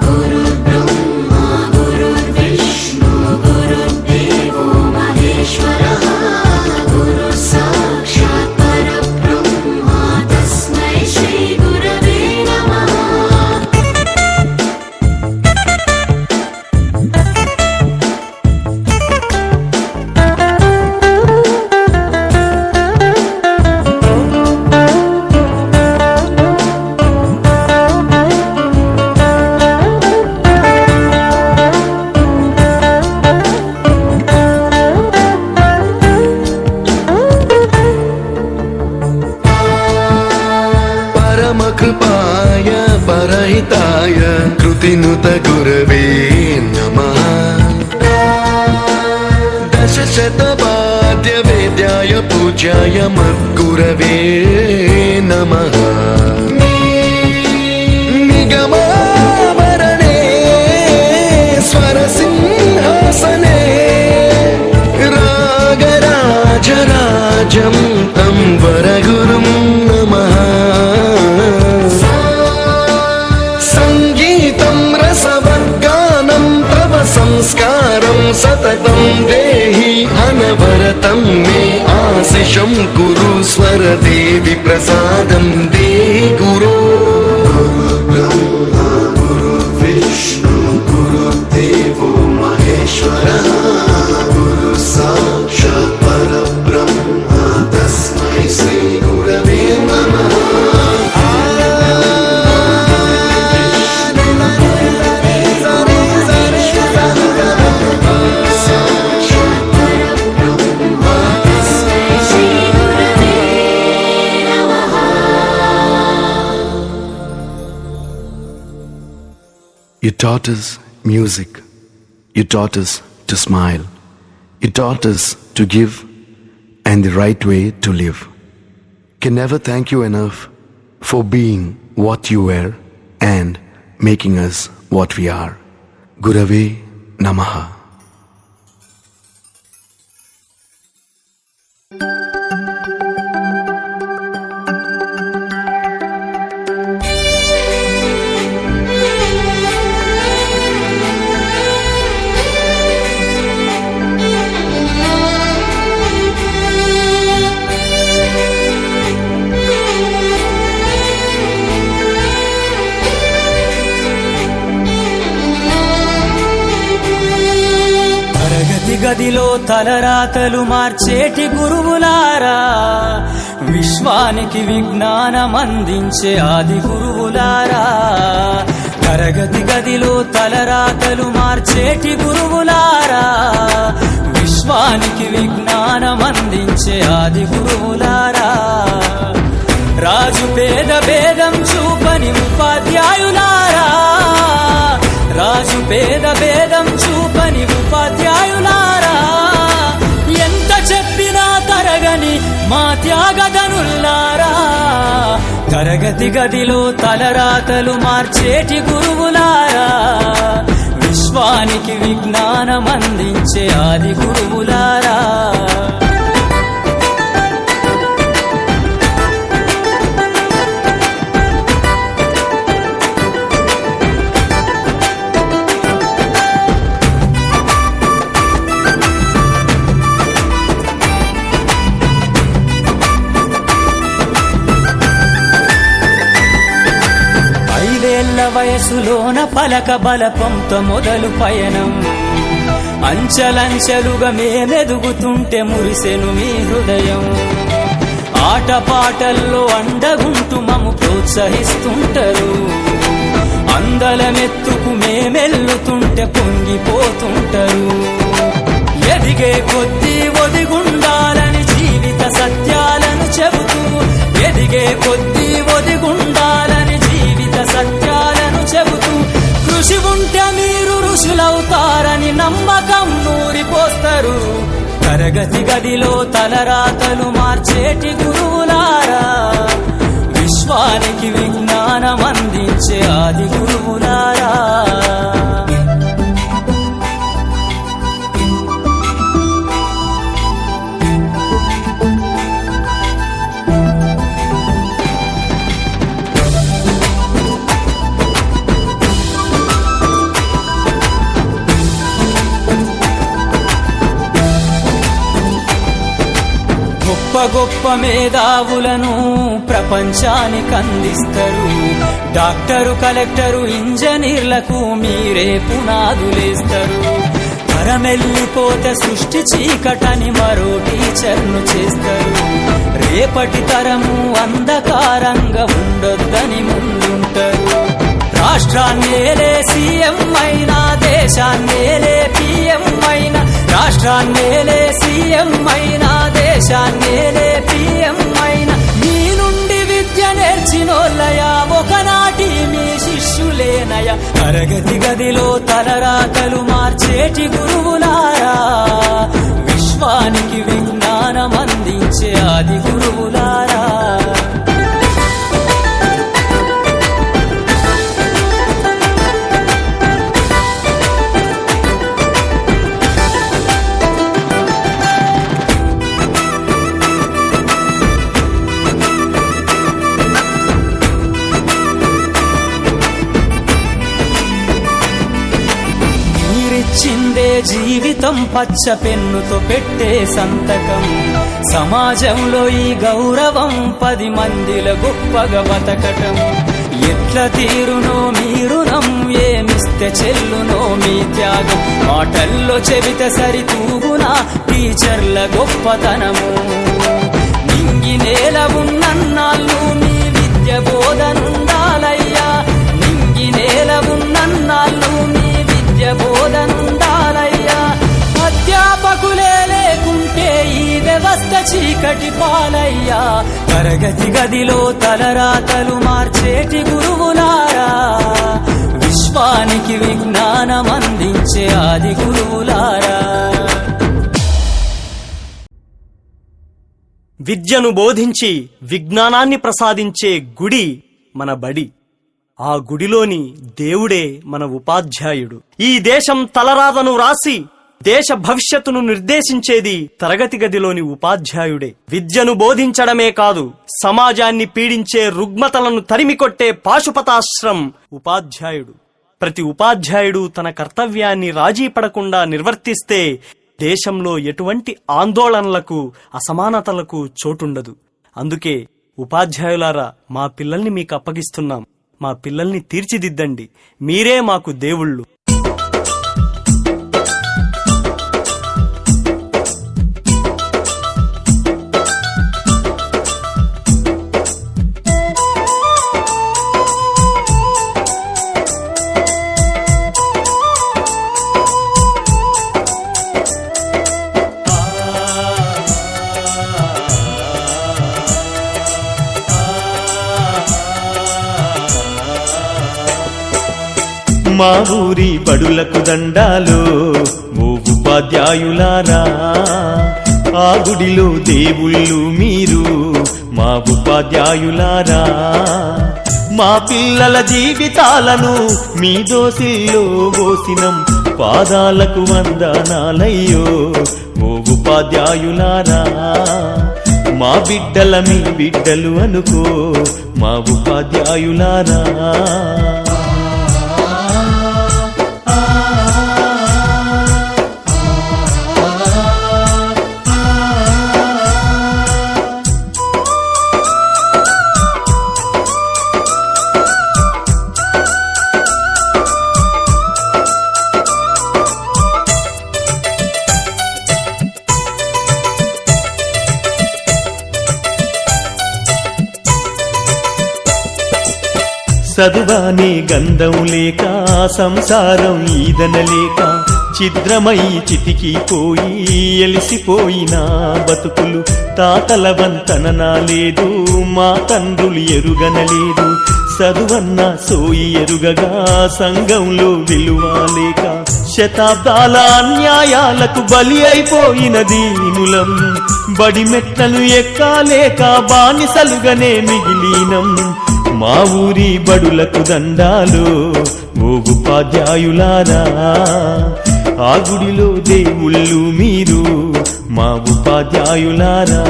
गुरुर्ब्रह्मा गुरुर्विष्णु गुरुर्देवो महेश्वरः गुरुः साक्षात् परब्रह्मा तस्मै श्री गुरवे नमः परमकृपाय परहिताय कृतिनुत गुरवे नमः दशशतवाद्यवेद्याय पूज्याय मद्गुरवे नमः निगमावरणे स्वरसिंहासने रागराजराजं तं वरगुरुं नमः संगीतं रसवर्गानं तव संस्कारं सततं देहि अनवरतं मे आशिषं कुरु स्वरदेवि प्रसादं देहि गुरो गुरुर्ब्रह्मा गुरुर्विष्णु गुरुर्देवो महेश्वरः गुरुः साक्षात् परब्रह्मा तस्मै श्री गुरवे नमः You taught us music. You taught us to smile. You taught us to give and the right way to live. Can never thank you enough for being what you were and making us what we are. Gurave Namaha. గదిలో తలరాతలు మార్చేటి గురువులారా విశ్వానికి విజ్ఞానం అందించే ఆది గురువులారా తరగతి గదిలో తలరాతలు మార్చేటి గురువులారా విశ్వానికి విజ్ఞానం అందించే ఆది గురువులారా రాజు పేద భేదం చూపని ఉపాధ్యాయులారా రాజు పేద భేదం చూపని ఉపాధ్యాయులారా ఎంత చెప్పినా తరగని మా త్యాగధనుల్లారా తరగతి గదిలో తలరాతలు మార్చేటి గురువులారా విశ్వానికి విజ్ఞానం అందించే ఆది గురువులారా వయసులోన పలక బలపంతో మొదలు పయనం అంచలంచెలుగా మేమెదుగుతుంటే మురిసెను మీ హృదయం ఆటపాటల్లో అండగుంటూ మమ్ము ప్రోత్సహిస్తుంటారు అందలమెత్తుకు మేమెల్లుతుంటే పొంగిపోతుంటారు ఎదిగే కొద్దీ ఒదిగుండాలని జీవిత సత్యాలను చెబుతూ ఎదిగే కొద్దీ ఒదిగుండాలని జీవిత సత్యాలను చెబుతూ కృషి ఉంటే మీరు ఋషులవుతారని నమ్మకం నూరిపోస్తారు తరగతి గదిలో తలరాతలు మార్చేటి గురువులారా, విశ్వానికి విజ్ఞానం అందించే ఆది గురువులారా. గొప్ప గొప్ప మేధావులను ప్రపంచానికి అందిస్తారు. డాక్టరు, కలెక్టరు, ఇంజనీర్లకు మీరే పునాదులేస్తారు. తరమెల్లిపోతే సృష్టి చీకటని మరో టీచర్ను చేస్తారు. రేపటి తరము అంధకారంగా ఉండొద్దని ముందుంటారు. రాష్ట్రాన్నేలే సీఎం అయినా, దేశాన్నేలే పిఎం అయినా, రాష్ట్రాన్నేలే సీఎం అయినా, దేశాన్నేలే పిఎం అయినా, మీ నుండి విద్య నేర్చినోళ్ళయా, ఒకనాటి మీ శిష్యులేనయ. తరగతి గదిలో తలరాతలు మార్చేటి గురువులారా, విశ్వానికి విజ్ఞానం అందించే ఆది గురువులారా. చిందే జీవితం పచ్చ పెన్నుతో పెట్టే సంతకం. సమాజంలో ఈ గౌరవం 10 మందిల గొప్పగా బతకటం. ఎట్ల తీరునో మీ రుణం, ఏమిస్తే చెల్లునో మీ త్యాగం. మాటల్లో చెబితే సరితూగునా టీచర్ల గొప్పతనము. నింగి నేల ఉన్నన్నాళ్ళు మీ విద్య బోధనుండాలయ్యా, నింగి నేల ఉన్నన్నాళ్ళు మీ బోధనుండాలయ్యా. అధ్యాపకులే లేకుంటే ఈ వ్యవస్థ చీకటి పాలయ్యా. తరగతి గదిలో తలరాతలు మార్చేటి గురువులారా, విశ్వానికి విజ్ఞానం అందించే ఆది గురువులారా. విద్యను బోధించి విజ్ఞానాన్ని ప్రసాదించే గుడి మన బడి. ఆ గుడిలోని దేవుడే మన ఉపాధ్యాయుడు. ఈ దేశం తలరాతను రాసి దేశ భవిష్యత్తును నిర్దేశించేది తరగతి గదిలోని ఉపాధ్యాయుడే. విద్యను బోధించడమే కాదు, సమాజాన్ని పీడించే రుగ్మతలను తరిమికొట్టే పాశుపతాశ్రం ఉపాధ్యాయుడు. ప్రతి ఉపాధ్యాయుడు తన కర్తవ్యాన్ని రాజీ పడకుండా నిర్వర్తిస్తే దేశంలో ఎటువంటి ఆందోళనలకు, అసమానతలకు చోటుండదు. అందుకే ఉపాధ్యాయులారా, మా పిల్లల్ని మీకు అప్పగిస్తున్నాం. మా పిల్లల్ని తీర్చిదిద్దండి. మీరే మాకు దేవుళ్ళు. మా ఊరి బడులకు దండాలు ఓ ఉపాధ్యాయులారా, ఆ గుడిలో దేవుళ్ళు మీరు మా ఉపాధ్యాయులారా. మా పిల్లల జీవితాలను మీ దోసిల్లో పోసినం, పాదాలకు వందనాలయ్యో ఓ ఉపాధ్యాయులారా. మా బిడ్డల మీ బిడ్డలు అనుకో మా ఉపాధ్యాయులారా. చదువానే గంధం లేక, సంసారం ఈదనలేక, ఛిద్రమై చితికిపోయి ఎలిసిపోయిన బతుకులు. తాతల వంతన లేదు, మా తండ్రులు ఎరుగనలేదు. చదువన్న సోయి ఎరుగగా సంఘంలో విలువ లేక, శతాబ్దాల అన్యాయాలకు బలి అయిపోయిన దీనులం, బడి మెట్లను ఎక్కాలేక బానిసలుగానే మిగిలినం. మా ఊరి బడులకు దండాలు ఓ ఉపాధ్యాయులారా, ఆ గుడిలో దేవుళ్ళు మీరు మా ఉపాధ్యాయులారా.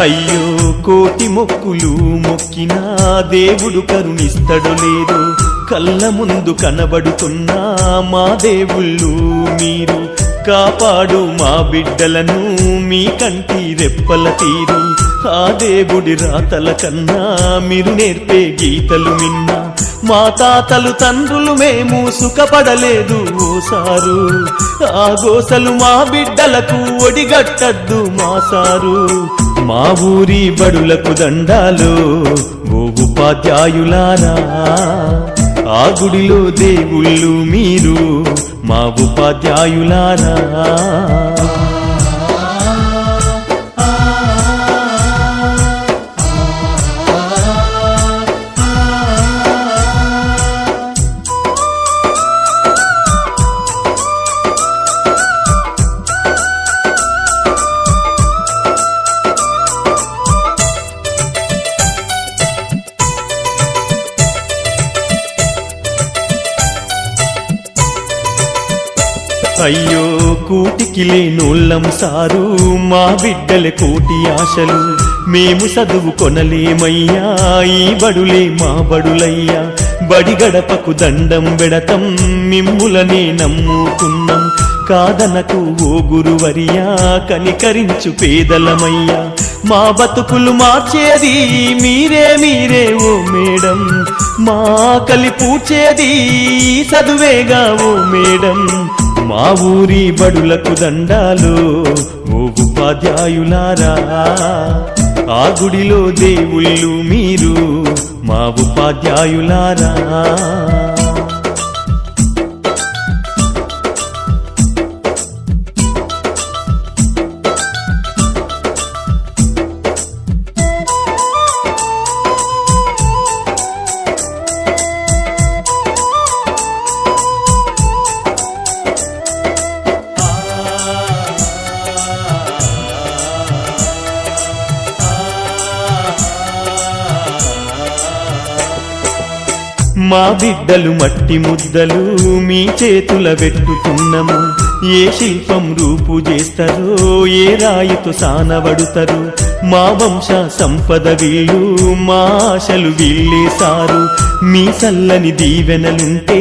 అయ్యో కోటి మొక్కులు మొక్కినా దేవుడు కరుణిస్తడు లేదు, కళ్ళ ముందు కనబడుతున్నా మా దేవుళ్ళు మీరు. కాపాడు మా బిడ్డలను మీ కంటి రెప్పల తీరు, ఆ దేవుడి రాతల కన్నా మీరు నేర్పే గీతలు మిన్నా. మా తాతలు తండ్రులు మేము సుఖపడలేదు ఓసారు, ఆ గోసలు మా బిడ్డలకు ఒడిగట్టద్దు మా సారు. మా ఊరి బడులకు దండాలు ఓ ఉపాధ్యాయులారా, ఆ గుడిలో దేవుళ్ళు మీరు మా ఉపాధ్యాయులారా. అయ్యో కూటికి లేనోళ్ళం సారు, మా బిడ్డల కోటి ఆశలు మేము చదువు కొనలేమయ్యా, ఈ బడులే మా బడులయ్యా. బడి గడపకు దండం బెడతం మిమ్ములనే నమ్ముకున్నాం, కాదనకు ఓ గురువరియా కనికరించు పేదలమయ్యా. మా బతుకులు మార్చేది మీరే మీరే ఓ మేడం, మా కలి పూడ్చేది చదువేగా ఓ మేడం. మా ఊరి బడులకు దండాలు ఓ ఉపాధ్యాయులారా, ఆ గుడిలో దేవుళ్ళు మీరు మా ఉపాధ్యాయులారా. మా బిడ్డలు మట్టి ముద్దలు మీ చేతుల పెట్టుతున్నము, ఏ శిల్పం రూపు చేస్తారో ఏ రాయితో సానబడుతారు. మా వంశ సంపద వీళ్ళు మా ఆశలు వీళ్ళేసారు, మీ చల్లని దీవెనలుంటే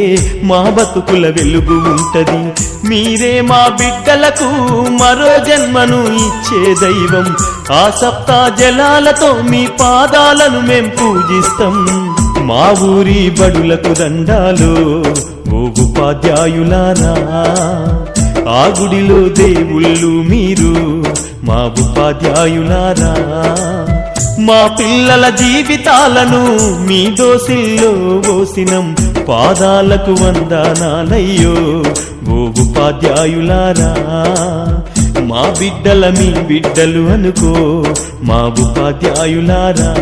మా బతుకుల వెలుగు ఉంటది. మీరే మా బిడ్డలకు మరో జన్మను ఇచ్చే దైవం, ఆ సప్తా జలాలతో మీ పాదాలను మేం పూజిస్తాం. మా ఊరి బడులకు దండాలు ఓ ఉపాధ్యాయులారా, ఆ గుడిలో దేవుళ్ళు మీరు మా ఉపాధ్యాయులారా. మా పిల్లల జీవితాలను మీ దోసిల్లో పోసినం, పాదాలకు వందనాలయ్యో ఓ ఉపాధ్యాయులారా. మా బిడ్డల మీ బిడ్డలు అనుకో మా ఉపాధ్యాయులారా.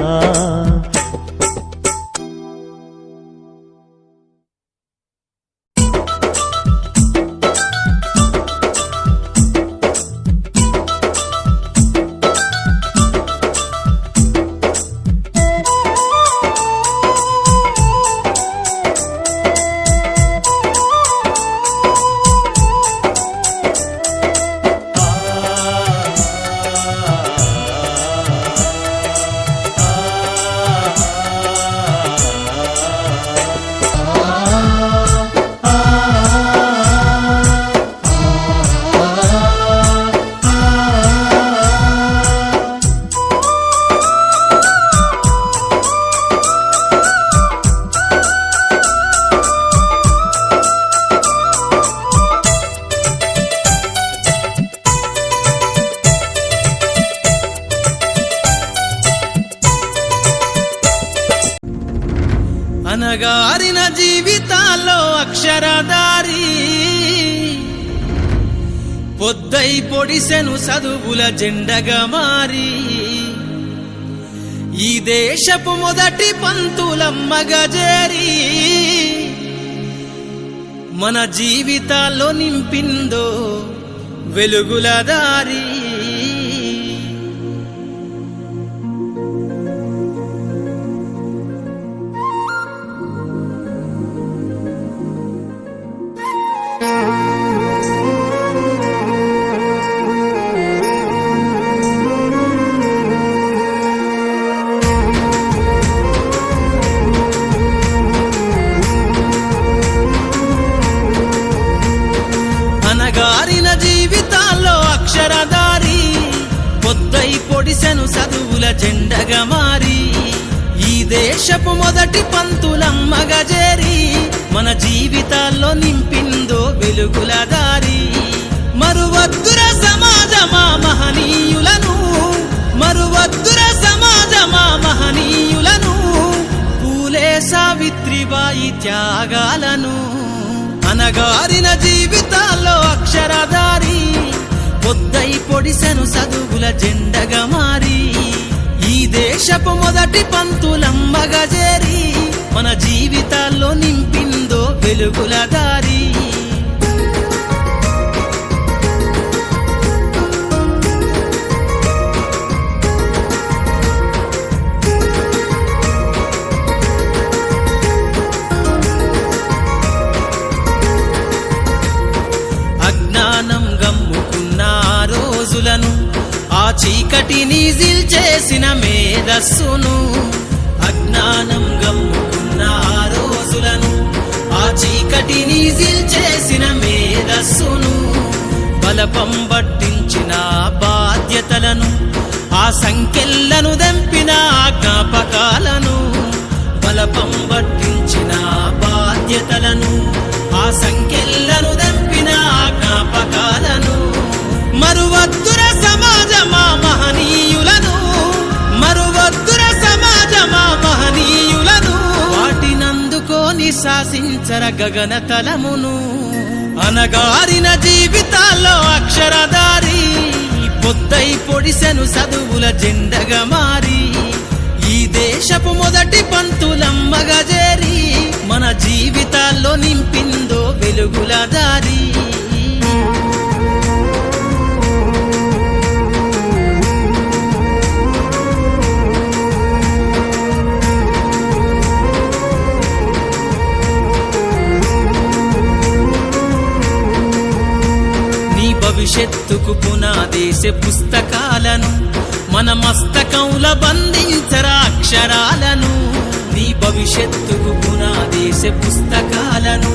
అనగారిన జీవితాల్లో అక్షరదారి పొద్దై పొడిసెను చదువుల జెండగా మారి ఈ దేశపు మొదటి పంతులమ్మగా చేరి మన జీవితాల్లో నింపిందో వెలుగుల దారి. అనగారిన జీవితాల్లో అక్షరదారి పొద్దై పొడిసెను చదువుల జెండగా మారి ఈ దేశపు మొదటి పంతులమ్మగా చేరి మన జీవితాల్లో నింపిందో వెలుగుల దారి. మరువద్దుర సమాజమా మహనీయులను, మరువద్దుర సమాజమా మహనీయులను, పూలే సావిత్రిబాయి త్యాగాలను. అనగారిన జీవితాల్లో అక్షరదారి పొద్దై పొడిసెను చదువుల జెండగా మారి ఈ దేశపు మొదటి పంతులమ్మగా చేరి మన జీవితాల్లో నింపిందో వెలుగుల దారి. అజ్ఞానం గమ్ముకున్న రోజులను ఆ చీకటిని జిల్చేసిన మేధస్సును, అజ్ఞానం గమ్ముకున్న రోజులను ఆ చీకటిని జిల్చేసిన మేధస్సును, బలపం పట్టించిన బాధ్యతలను ఆ సంఖ్యలను దంపిన జ్ఞాపకాలను, బలపం పట్టించిన బాధ్యతలను ఆ సంఖ్యలను దంపిన జ్ఞాపకాలను. మరువద్దుర సమాజమా మహనీయులను, మరువద్దుర సమాజమా మహనీయులను, వాటినందుకోని శాసించర గగన తలమును. అనగారిన జీవితాల్లో అక్షరదారి పొద్దై పొడిసెను చదువుల జెండగా మారి ఈ దేశపు మొదటి పంతులమ్మగా చేరి మన జీవితాల్లో నింపిందో వెలుగుల దారి. నీ భవిష్యత్తుకు పునాదేసే పుస్తకాలను మన మస్తకంల బంధించరా అక్షరాలను. నీ భవిష్యత్తుకు పునాదేసే పుస్తకాలను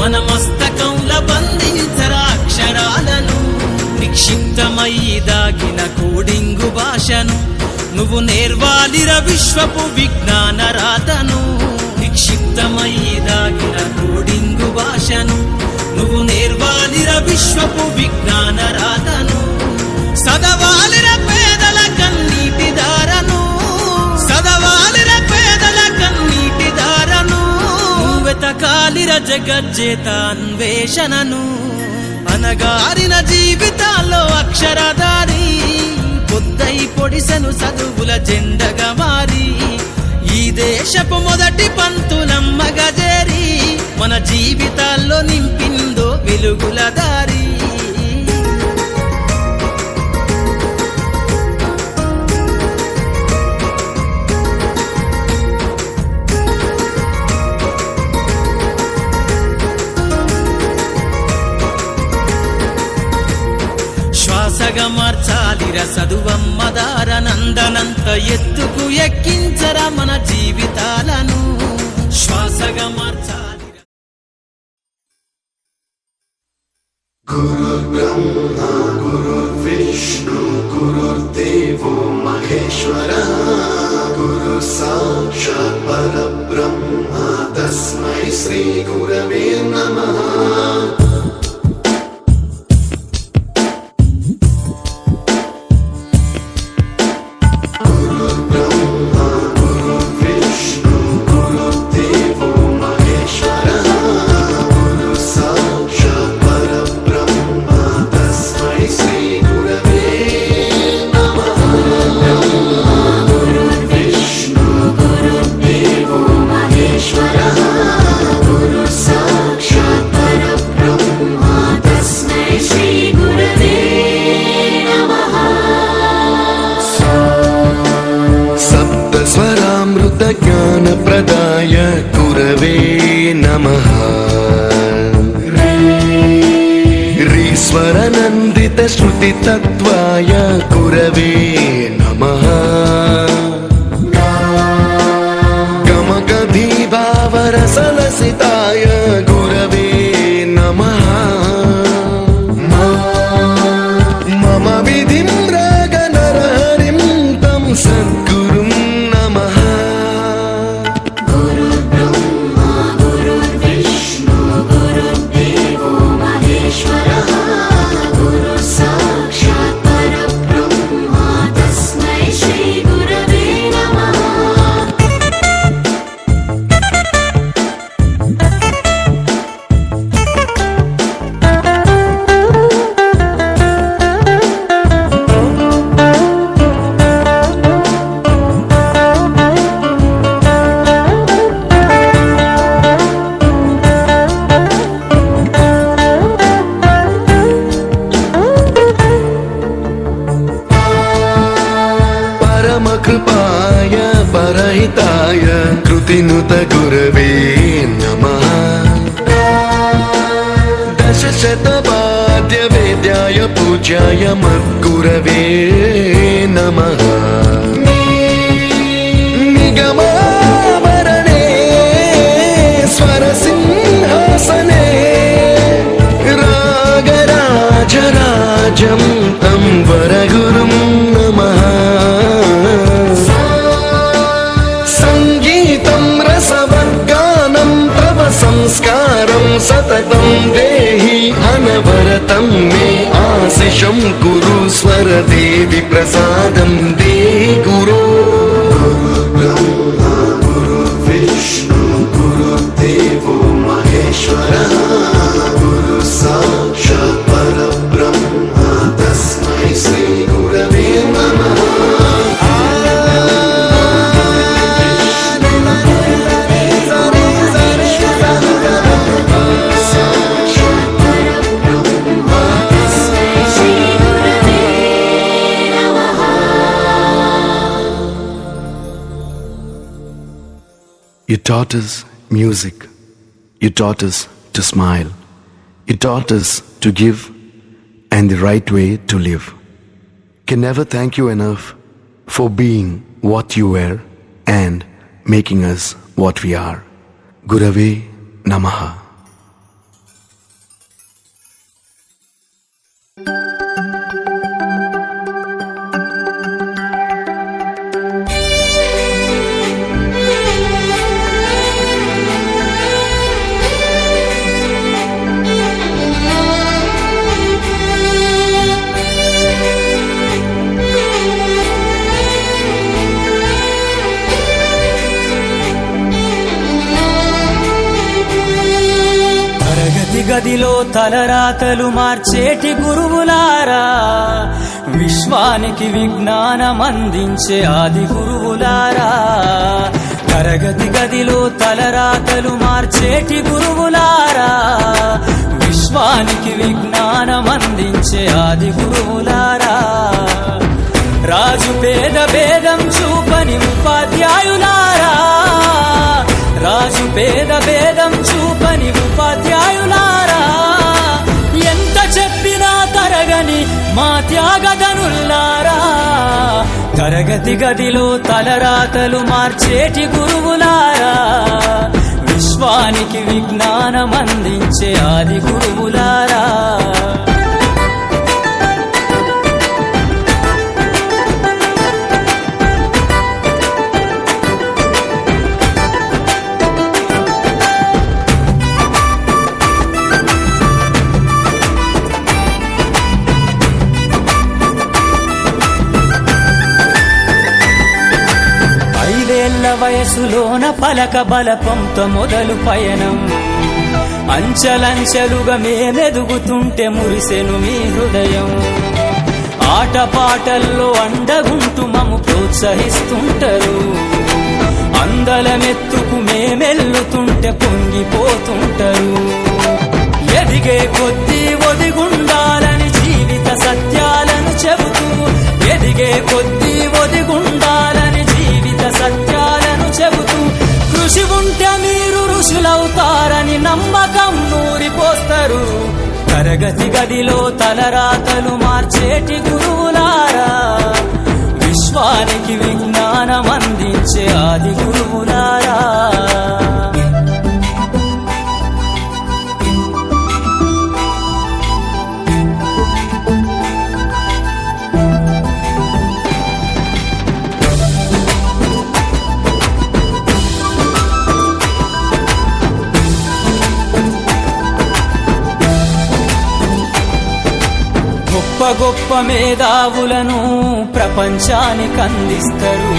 మన మస్తకంల బంధించరా అక్షరాలను. నిక్షిప్తమై దాగిన కోడింగు భాషను నువ్వు నేర్వాలిర విశ్వపు విజ్ఞాన రాతను. నిక్షిప్తమై దాగిన కోడింగు భాషను నువ్వు నేర్వాలిర విశ్వపు విజ్ఞాన రాతను. సదవాలిర పేదల కన్నీటి దారను, సదవాలిర పేదల కన్నీటి దారను, వెతకాలిర జగజ్జేత అన్వేషణను. అనగారిన జీవితాల్లో అక్షరదారి పొద్దై పొడిసెను చదువుల జెండగా మారి ఈ దేశపు మొదటి పంతులమ్మగా చేరి మన జీవితాల్లో నింపిందో వెలుగుల దారి. శ్వాసగా మార్చాలిర చదువమ్మ దారనందనంత ఎత్తుకు ఎక్కించరా మన జీవితాలను. శ్వాసగా మార్చాలి. గురుర్బ్రహ్మా గురుర్విష్ణు గురుర్దేవో మహేశ్వరః గురు సాక్షాత్ పరబ్రహ్మ తస్మై శ్రీ గురవే నమః. గురుర్బ్రహ్మా గురుర్విష్ణు గురుర్దేవో तत्वाय गुरवे नमः रीश्वरनन्दित श्रुति तत्वाय गुरवे नमः गमगधीभावरसलसिताय गुरवे नमः मम विधिं रागनरहरिं तं सद्गुरुं नमः गुरुर्ब्रह्मा गुरुर्विष्णु गुरुर्देवो महेश्वरः गुरुः साक्षात् परब्रह्मा तस्मै श्री गुरवे नमः परमकृपाय परहिताय कृतिनुत गुरवे नमः दशशतवाद्यवेद्याय पूज्याय मद्गुरवे नमः निगमावरणे स्वरसिंहासने रागराजराजं तं वरगुरुं नमः संगीतं रसवर्गानं तव संस्कारं सततं देहि अनवरतं मे आशिषं कुरु स्वरदेवि प्रसादं देहि गुरो गुरुर्ब्रह्मा गुरुर्विष्णु गुरुर्देवो महेश्वरः गुरुः साक्षात् परब्रह्मा तस्मै श्री गुरवे नमः You taught us music. You taught us to smile. You taught us to give and the right way to live. Can never thank you enough for being what you were and making us what we are. Gurave Namaha. గదిలో తలరాతలు మార్చేటి గురువులారా విశ్వానికి విజ్ఞానం అందించే ఆది గురువులారా తరగతి గదిలో తలరాతలు మార్చేటి గురువులారా విశ్వానికి విజ్ఞానం అందించే ఆది గురువులారా రాజు పేద భేదం చూపని ఉపాధ్యాయులారా రాజు పేద భేదం చూపని ఉపాధ్యాయులారా ఎంత చెప్పినా తరగని మా త్యాగధనుల్లారా తరగతి గదిలో తలరాతలు మార్చేటి గురువులారా విశ్వానికి విజ్ఞానం అందించే ఆది గురువులారా వయసులోన పలక బలపంతో మొదలు పయనం అంచలంచెలుగా మేమెదుగుతుంటే మురిసెను మీ హృదయం ఆటపాటల్లో అండగుంటూ మము ప్రోత్సహిస్తుంటారు అందలమెత్తుకు మేమెల్లుతుంటే పొంగిపోతుంటారు ఎదిగే కొద్దీ ఒదిగుండాలని జీవిత సత్యాలను చెబుతూ ఎదిగే కొద్దీ ఒదిగుండాలని జీవిత సత్యాలను చెబుతూ కృషి ఉంటే తరగతి గదిలో తలరాతలు మార్చేటి గురువులారా, విశ్వానికి విజ్ఞానం అందించే ఆది గురువులారా. గొప్ప గొప్ప మేధావులను ప్రపంచానికి అందిస్తారు.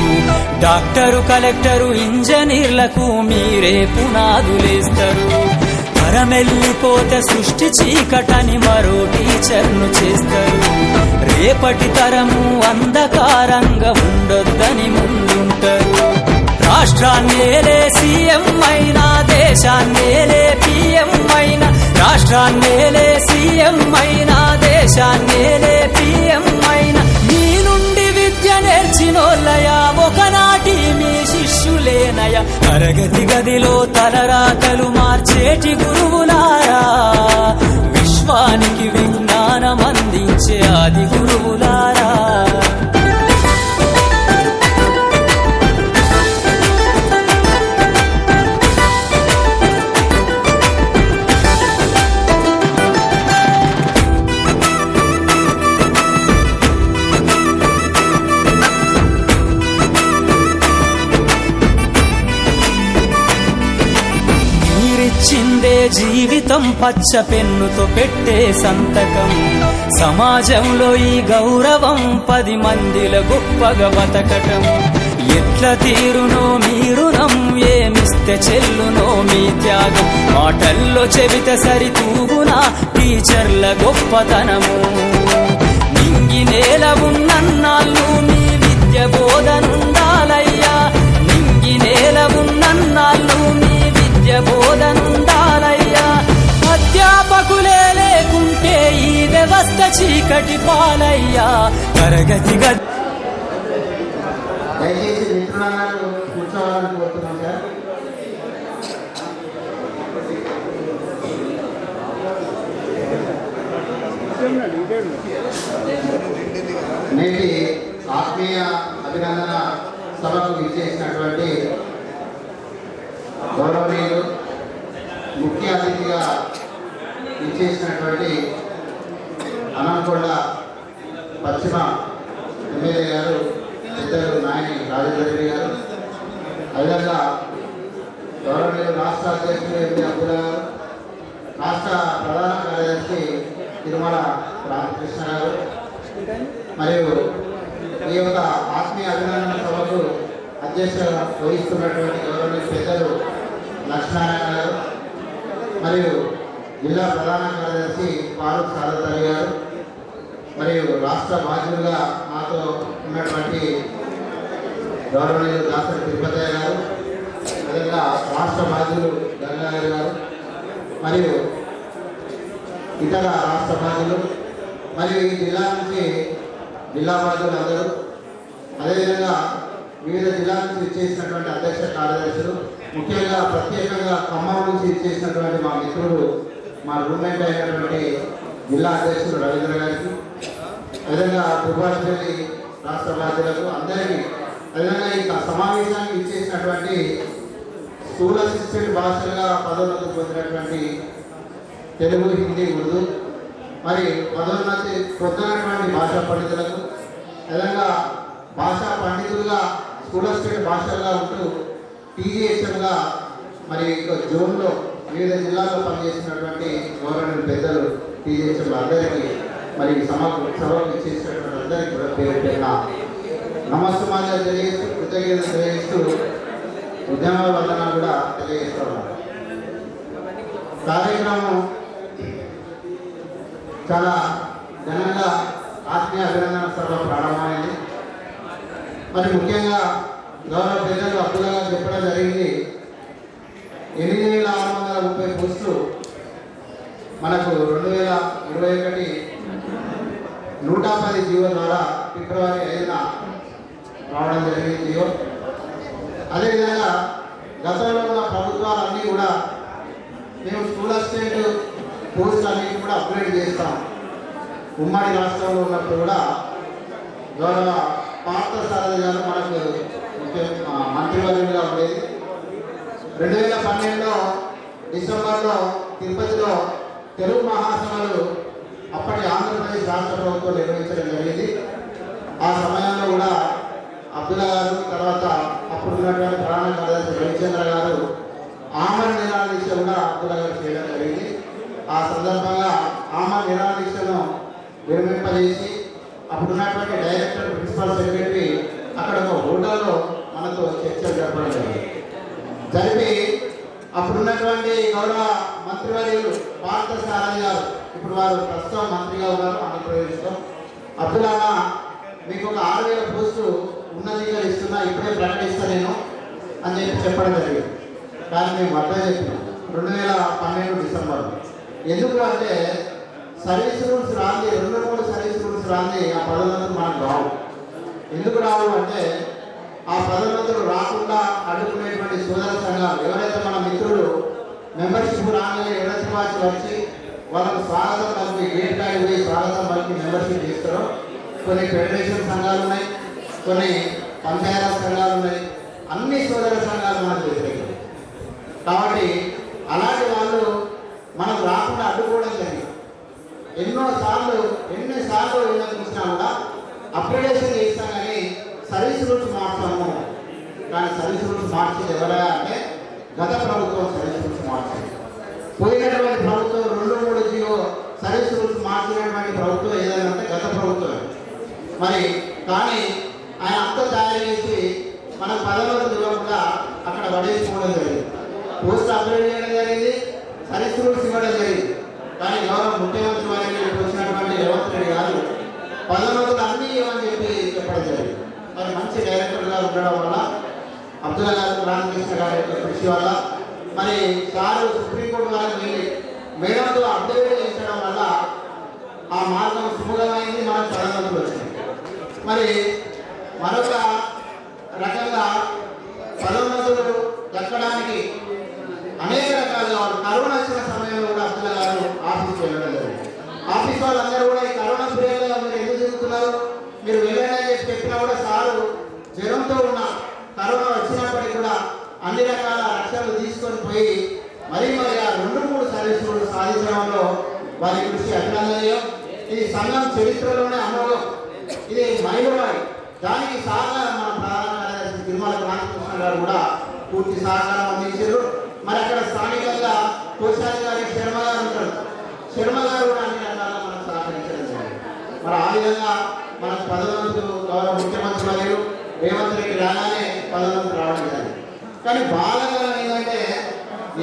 డాక్టరు, కలెక్టరు, ఇంజనీర్లకు మీరే పునాదులేస్తారు. తరమెల్లిపోతే సృష్టి చీకటని మరో టీచర్ను చేస్తారు. రేపటి తరము అంధకారంగా ఉండొద్దని ముందుంటారు. రాష్ట్రాన్నేలే సీఎం అయినా, దేశాన్నేలే పిఎం అయినా, రాష్ట్రాన్నేలే సీఎం అయినా, దేశాన్నేలే పిఎం అయినా, మీ నుండి విద్య నేర్చినోళ్ళయా, ఒకనాటి మీ శిష్యులేనయా. తరగతి గదిలో తలరాతలు మార్చేటి గురువులారా, విశ్వానికి విజ్ఞానం అందించే ఆది గురువులారా. చిందే జీవితం పచ్చ పెన్నుతో పెట్టే సంతకం. సమాజంలో ఈ గౌరవం 10 మందిల గొప్పగా బతకటం. ఎట్ల తీరునో మీ రుణం, ఏమిస్తే చెల్లునో మీ త్యాగం. మాటల్లో చెబితే సరితూగునా టీచర్ల గొప్పతనము. నింగి నేల ఉన్నన్నాళ్ళు మీ విద్య బోధనుండాలయ్యా. నింగి నేల ఉన్నన్నాళ్ళు మీ విద్య బోధనుండాలయ్యా. అధ్యాపకులే లేకుంటే ఈ వ్యవస్థ చీకటి పాలయ్యా. తరగతి గది దయచేసి మిత్రులందరూ కూర్చోవాలని కోరుతున్నాం సార్. నేటి ఆత్మీయ అభినందన సభకు విచ్చేసినటువంటి గౌరవనీయులు, ముఖ్య అతిథిగా విచ్చేసినటువంటి అనంకొండ పశ్చిమ ఎమ్మెల్యే గారు పెద్దలు నాయని రాజేంద్ర రెడ్డి గారు, అదేవిధంగా గౌరవనీయులు రాష్ట్ర అధ్యక్షులు ఎంపీ అబ్దుల్లా గారు, రాష్ట్ర ప్రధాన కార్యదర్శి తిరుమల రామకృష్ణ గారు, మరియు ఈ యొక్క ఆత్మీయ అభినందన సభకు అధ్యక్షత వహిస్తున్నటువంటి గౌరవనీయ పెద్దలు లక్ష్మీనారాయణ గారు, మరియు జిల్లా ప్రధాన కార్యదర్శి ఫారూక్ సాదత్ అలీ గారు, మరియు రాష్ట్ర బాధ్యులుగా మాతో ఉన్నటువంటి గౌరవనీయులు దాసరి తిరుపతయ్య గారు, అదేవిధంగా రాష్ట్ర బాధ్యులు గంగాధర్ గారు, మరియు ఇతర రాష్ట్ర బాధ్యులు, మరియు ఈ జిల్లా నుంచి జిల్లా బాధ్యులు అందరూ, అదేవిధంగా వివిధ జిల్లాల నుంచి ఇచ్చేసినటువంటి అధ్యక్ష కార్యదర్శులు, ముఖ్యంగా ప్రత్యేకంగా ఖమ్మం నుంచి ఇచ్చేసినటువంటి మా మిత్రులు, మా రూమ్మేట్ అయినటువంటి జిల్లా అధ్యక్షులు రవీంద్ర గారికి, అదేవిధంగా భూపాలపల్లి రాష్ట్ర బాధ్యులకు అందరికీ, అదేవిధంగా ఈ సమావేశానికి ఇచ్చేసినటువంటి స్కూల్ అసిస్టెంట్ భాషలుగా పదోన్నతి పొందినటువంటి తెలుగు, హిందీ, ఉర్దూ, మరి పదోన్నతి పొందినటువంటి భాషా పండితులకు, అదేవిధంగా భాషా పండితులుగా స్కూల్ అసిస్టెంట్ భాషలుగా ఉంటూ టీజీహెచ్ఎంగా మరి జోన్లో వివిధ జిల్లాల్లో పనిచేసినటువంటి గవర్నమెంట్ పెద్దలు టీజీహెచ్ఎం అందరికీ, మరి సభకు ఇచ్చేసినటువంటి అందరికీ కూడా పేరు పేరున నమస్కారాలు తెలియజేస్తూ, కృతజ్ఞతలు తెలియజేస్తూ, ఉద్యమ వందన కూడా తెలియజేస్తూ ఉన్నారు. కార్యక్రమం చాలా ఘనంగా ఆత్మీయ అభినందన సభ ప్రారంభమైంది. మరి ముఖ్యంగా గౌరవ పెద్దలు అబ్దుల్లా గారు చెప్పడం జరిగింది, 8,630 పోస్టులు మనకు 2021 110 జీవో ద్వారా ఫిబ్రవరి 5న రావడం జరిగింది జీవో. అదేవిధంగా గతంలో ఉన్న ప్రభుత్వాలన్నీ కూడా మేము స్కూల్ అసిస్టెంట్ పోస్ట్ అన్నిటి కూడా అప్గ్రేడ్ చేస్తాం. ఉమ్మడి రాష్ట్రంలో ఉన్నప్పుడు కూడా గౌరవ పార్థసారథి గారు మనకు మంత్రివర్యులుగా ఉండేది. 2012లో డిసెంబర్లో తిరుపతిలో తెలుగు మహాసభలు అప్పటి ఆంధ్రప్రదేశ్ రాష్ట్ర ప్రభుత్వం నిర్వహించడం జరిగింది. ఆ సమయంలో కూడా అబ్దుల్లా గారు, తర్వాత అప్పుడు ఉన్నటువంటి ప్రధాన కార్యదర్శి రవిచంద్ర గారు ఆమరణ నిరాహార దీక్ష కూడా అబ్దుల్లా గారు చేయడం జరిగింది. ఆ సందర్భంగా ఆమరణ నిరాహార దీక్షను విరమింపజేసి అప్పుడు ఉన్నటువంటి డైరెక్టర్, ప్రిన్సిపల్ సెక్రటరీ అక్కడ ఒక హోటల్లో మనతో చర్చలు జరపడం జరిపి అప్పుడున్నటువంటి గౌరవ మంత్రివర్యులు పార్థసారథి గారు, ఇప్పుడు వారు ప్రస్తుతం మంత్రిగా ఉన్నారు ఆంధ్రప్రదేశ్లో, అబ్దుల్లా మీకు ఒక 6,000 పోస్టు ఉన్నతిగా ఇస్తున్నా, ఇప్పుడే ప్రకటిస్తా నేను అని చెప్పడం జరిగింది. కానీ మేము వద్ద చెప్పినాం 2012 డిసెంబర్. ఎందుకు అంటే సర్వీస్ రూల్స్ రాంది, 2-3 సర్వీస్ రూల్స్ రాంది ఆ పదోన్నతులు మనకు రావు. ఎందుకు రావు అంటే ఆ పదోన్నతులు రాకుండా అడ్డుకునేటువంటి సోదర సంఘాలు ఎవరైతే మన మిత్రులు మెంబర్షిప్ రాగానే ఎడతివాచి వచ్చి వాళ్ళకు స్వాగతం పలికి గేట్ కాడి పోయి స్వాగతం పలికి మెంబర్షిప్ చేస్తారో, కొన్ని ఫెడరేషన్ సంఘాలు ఉన్నాయి, కొన్ని పంచాయతీ సంఘాలు ఉన్నాయి, అన్ని సోదర సంఘాలు మనకు వ్యతిరేకం. కాబట్టి అలాంటి వాళ్ళు మనకు రాకుండా అడ్డుకోవడం జరిగింది. ఎన్నిసార్లు వీళ్ళని చూసినా కూడా అప్గ్రేడేషన్ చేస్తాం కానీ సర్వీస్ రూల్స్ మార్చాము. కానీ సర్వీస్ రూల్స్ మార్చేది ఎవరా అంటే గత ప్రభుత్వం సర్వీస్ రూల్స్ మార్చింది. పోయినటువంటి ప్రభుత్వం 2-3 జీవో సర్వీస్ రూల్స్ మార్చినటువంటి ప్రభుత్వం ఏదైనా అంటే గత ప్రభుత్వం. మరి కానీ ఆయన అంతా తయారు చేసి మన పదోన్నతులు ఇవ్వకుండా అక్కడ పడేసుకోవడం జరిగింది. పోస్ట్ అప్గ్రేడ్ చేయడం జరిగింది, సర్వీస్ రూల్స్ ఇవ్వడం జరిగింది. కానీ గౌరవ ముఖ్యమంత్రి వారికి వచ్చినటువంటి రేవంత్ రెడ్డి గారు పదోన్నతులు అన్నీ ఇవ్వని చెప్పడం జరిగింది. మరి మంచి డైరెక్టర్ గారు ఉండడం వల్ల, అబ్దుల్లా గారు, రామకృష్ణ గారి యొక్క కృషి వల్ల, మరి సారు సుప్రీంకోర్టు వారికి వెళ్ళి మేడంతో అప్డేట్ చేయించడం వల్ల ఆ మార్గం సుముఖమైంది, మనకు పదోన్నతులు వచ్చింది. మరి మరొక రకంగా పదోన్నతులు దక్కడానికి అనేక రకాలుగా కరోనా వచ్చిన సమయంలో కూడా అబ్దుల్లా గారు ఆఫీస్కి వెళ్ళడం జరిగింది. ఆఫీస్ వాళ్ళందరూ కూడా ఈ కరోనా పీరియడ్లో మీరు ఎందుకు తిరుగుతున్నారు, మీరు వెళ్ళండి చెప్పినా కూడా సారు జ్వరంతో ఉన్న కరోనా వచ్చినప్పటికీ కూడా అన్ని రకాల రక్షణలు తీసుకొని పోయి మరి ఆ 2-3 సర్వీసులు సాధించడంలో వారి కృషి అభినందనీయం. ఇది సంఘం చరిత్రలోనే అమోఘం. ఇది మైలురాయి. దానికి సహకారం మన ప్రధాన కార్యదర్శి తిరుమల రామకృష్ణ గారు కూడా పూర్తి సహకారం అందించారు. మరి అక్కడ స్థానికంగా కోశాధికారి శర్మ గారు ఉంటారు. శర్మ గారు కూడా అన్ని రకాల మనకు సహకరించడం జరిగింది. మరి ఆ విధంగా మనకు పదోన్నతులు గౌరవ ముఖ్యమంత్రి మరియు రేవంత్ రెడ్డి రాగానే పదోన్నతులు రావడం జరిగింది. కానీ బాధాకరం ఏంటంటే